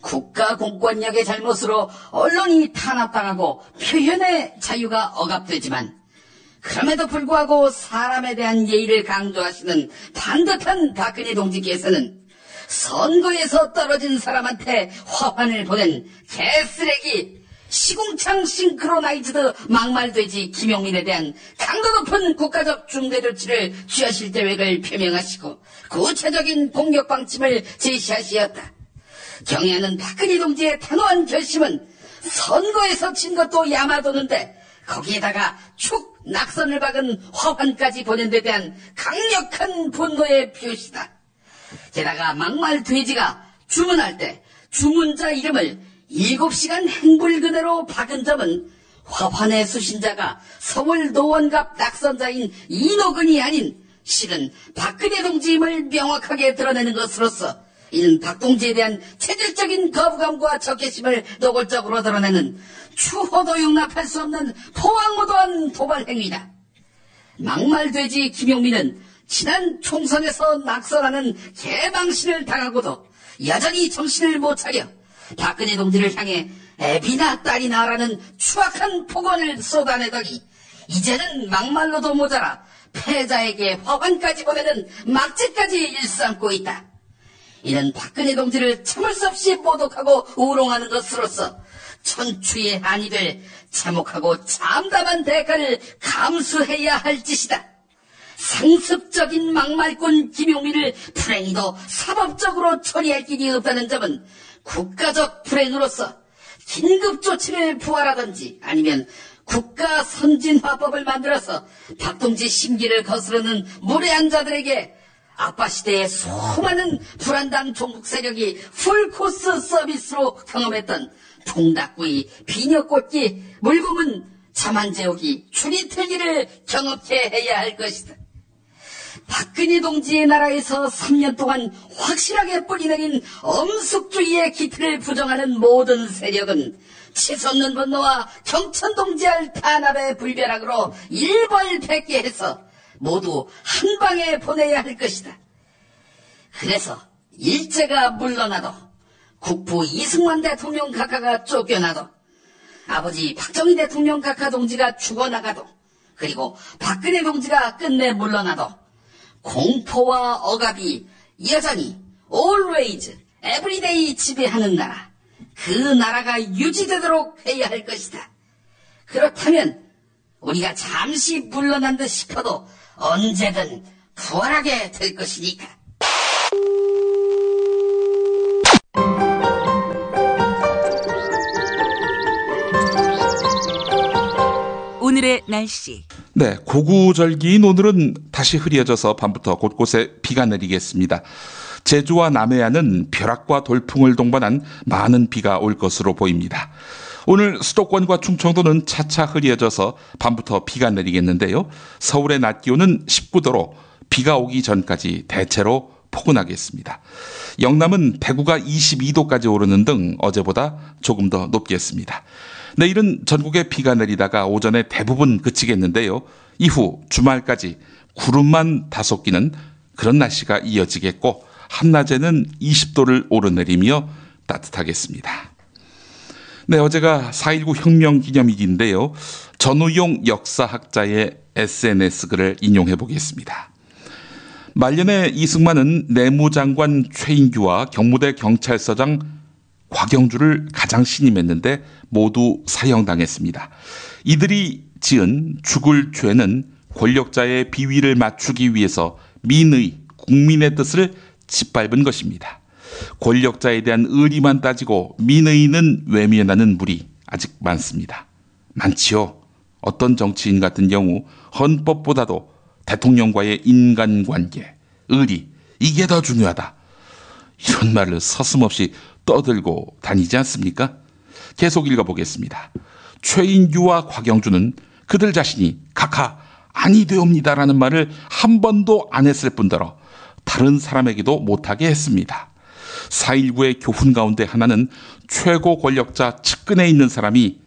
국가공권력의 잘못으로 언론이 탄압당하고 표현의 자유가 억압되지만 그럼에도 불구하고 사람에 대한 예의를 강조하시는 반듯한 박근혜 동지께서는 선거에서 떨어진 사람한테 화환을 보낸 개쓰레기 시궁창 싱크로나이즈드 막말돼지 김용민에 대한 강도 높은 국가적 중대조치를 취하실 계획을 표명하시고 구체적인 공격 방침을 제시하시었다. 경애하는 박근혜 동지의 단호한 결심은 선거에서 친 것도 야마도는데 거기에다가 축 낙선을 박은 화환까지 보낸 데 대한 강력한 분노의 표시다. 게다가 막말 돼지가 주문할 때 주문자 이름을 7시간 행불 그대로 박은 점은 화환의 수신자가 서울 노원갑 낙선자인 이노근이 아닌 실은 박근혜 동지임을 명확하게 드러내는 것으로서 이는 박 동지에 대한 체질적인 거부감과 적개심을 노골적으로 드러내는 추호도 용납할 수 없는 포항무도한 도발 행위다. 막말돼지 김용민은 지난 총선에서 낙선하는 개망신을 당하고도 여전히 정신을 못 차려 박근혜 동지를 향해 애비나 딸이나라는 추악한 폭언을 쏟아내더니 이제는 막말로도 모자라 패자에게 화환까지 보내는 막지까지 일삼고 있다. 이는 박근혜 동지를 참을 수 없이 모독하고 우롱하는 것으로서 천추의 한이 될 참혹하고 참담한 대가를 감수해야 할 짓이다. 상습적인 막말꾼 김용민을 불행히도 사법적으로 처리할 길이 없다는 점은 국가적 불행으로서 긴급조치를 부활하든지 아니면 국가선진화법을 만들어서 박동지 심기를 거스르는 무례한 자들에게 아빠시대의 수많은 불안당 종북 세력이 풀코스 서비스로 경험했던 통닭구이, 비녀꽃기, 물고문, 자만제옥이 추리틀기를 경험케 해야 할 것이다. 박근혜 동지의 나라에서 3년 동안 확실하게 뿌리내린 엄숙주의의 기틀을 부정하는 모든 세력은 치솟는 분노와 경천동지할 탄압의 불벼락으로 일벌백계해서 모두 한 방에 보내야 할 것이다. 그래서 일제가 물러나도 국부 이승만 대통령 각하가 쫓겨나도, 아버지 박정희 대통령 각하 동지가 죽어나가도, 그리고 박근혜 동지가 끝내 물러나도 공포와 억압이 여전히 always, everyday 지배하는 나라, 그 나라가 유지되도록 해야 할 것이다. 그렇다면 우리가 잠시 물러난 듯 싶어도 언제든 부활하게 될 것이니까. 오늘의 날씨. 네, 고구절기인 오늘은 다시 흐려져서 밤부터 곳곳에 비가 내리겠습니다. 제주와 남해안은 벼락과 돌풍을 동반한 많은 비가 올 것으로 보입니다. 오늘 수도권과 충청도는 차차 흐려져서 밤부터 비가 내리겠는데요. 서울의 낮 기온은 19도로 비가 오기 전까지 대체로 포근하겠습니다. 영남은 대구가 22도까지 오르는 등 어제보다 조금 더 높겠습니다. 내일은 전국에 비가 내리다가 오전에 대부분 그치겠는데요. 이후 주말까지 구름만 다소 끼는 그런 날씨가 이어지겠고 한낮에는 20도를 오르내리며 따뜻하겠습니다. 네, 어제가 4.19 혁명 기념일인데요. 전우용 역사학자의 SNS 글을 인용해 보겠습니다. 말년에 이승만은 내무장관 최인규와 경무대 경찰서장 곽영주를 가장 신임했는데 모두 사형당했습니다. 이들이 지은 죽을 죄는 권력자의 비위를 맞추기 위해서 민의, 국민의 뜻을 짓밟은 것입니다. 권력자에 대한 의리만 따지고 민의는 외면하는 무리 아직 많습니다. 많지요. 어떤 정치인 같은 경우 헌법보다도 대통령과의 인간관계, 의리, 이게 더 중요하다. 이런 말을 서슴없이 떠들고 다니지 않습니까? 계속 읽어보겠습니다. 최인규와 곽영주는 그들 자신이 각하 아니 되옵니다라는 말을 한 번도 안 했을 뿐더러 다른 사람에게도 못하게 했습니다. 4.19의 교훈 가운데 하나는 최고 권력자 측근에 있는 사람이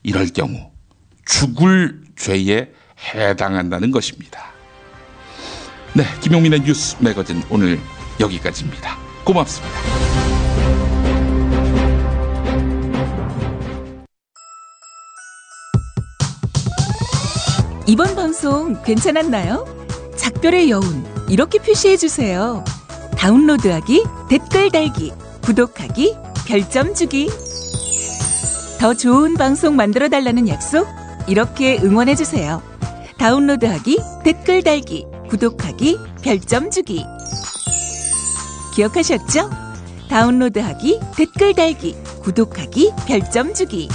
이럴 경우 죽을 죄에 해당한다는 것입니다. 네, 김용민의 뉴스 매거진 오늘 여기까지입니다. 고맙습니다. 이번 방송 괜찮았나요? 작별의 여운 이렇게 표시해주세요. 다운로드하기, 댓글 달기, 구독하기, 별점 주기. 더 좋은 방송 만들어달라는 약속 이렇게 응원해주세요. 다운로드하기, 댓글 달기, 구독하기, 별점 주기. 기억하셨죠? 다운로드하기, 댓글 달기, 구독하기, 별점 주기.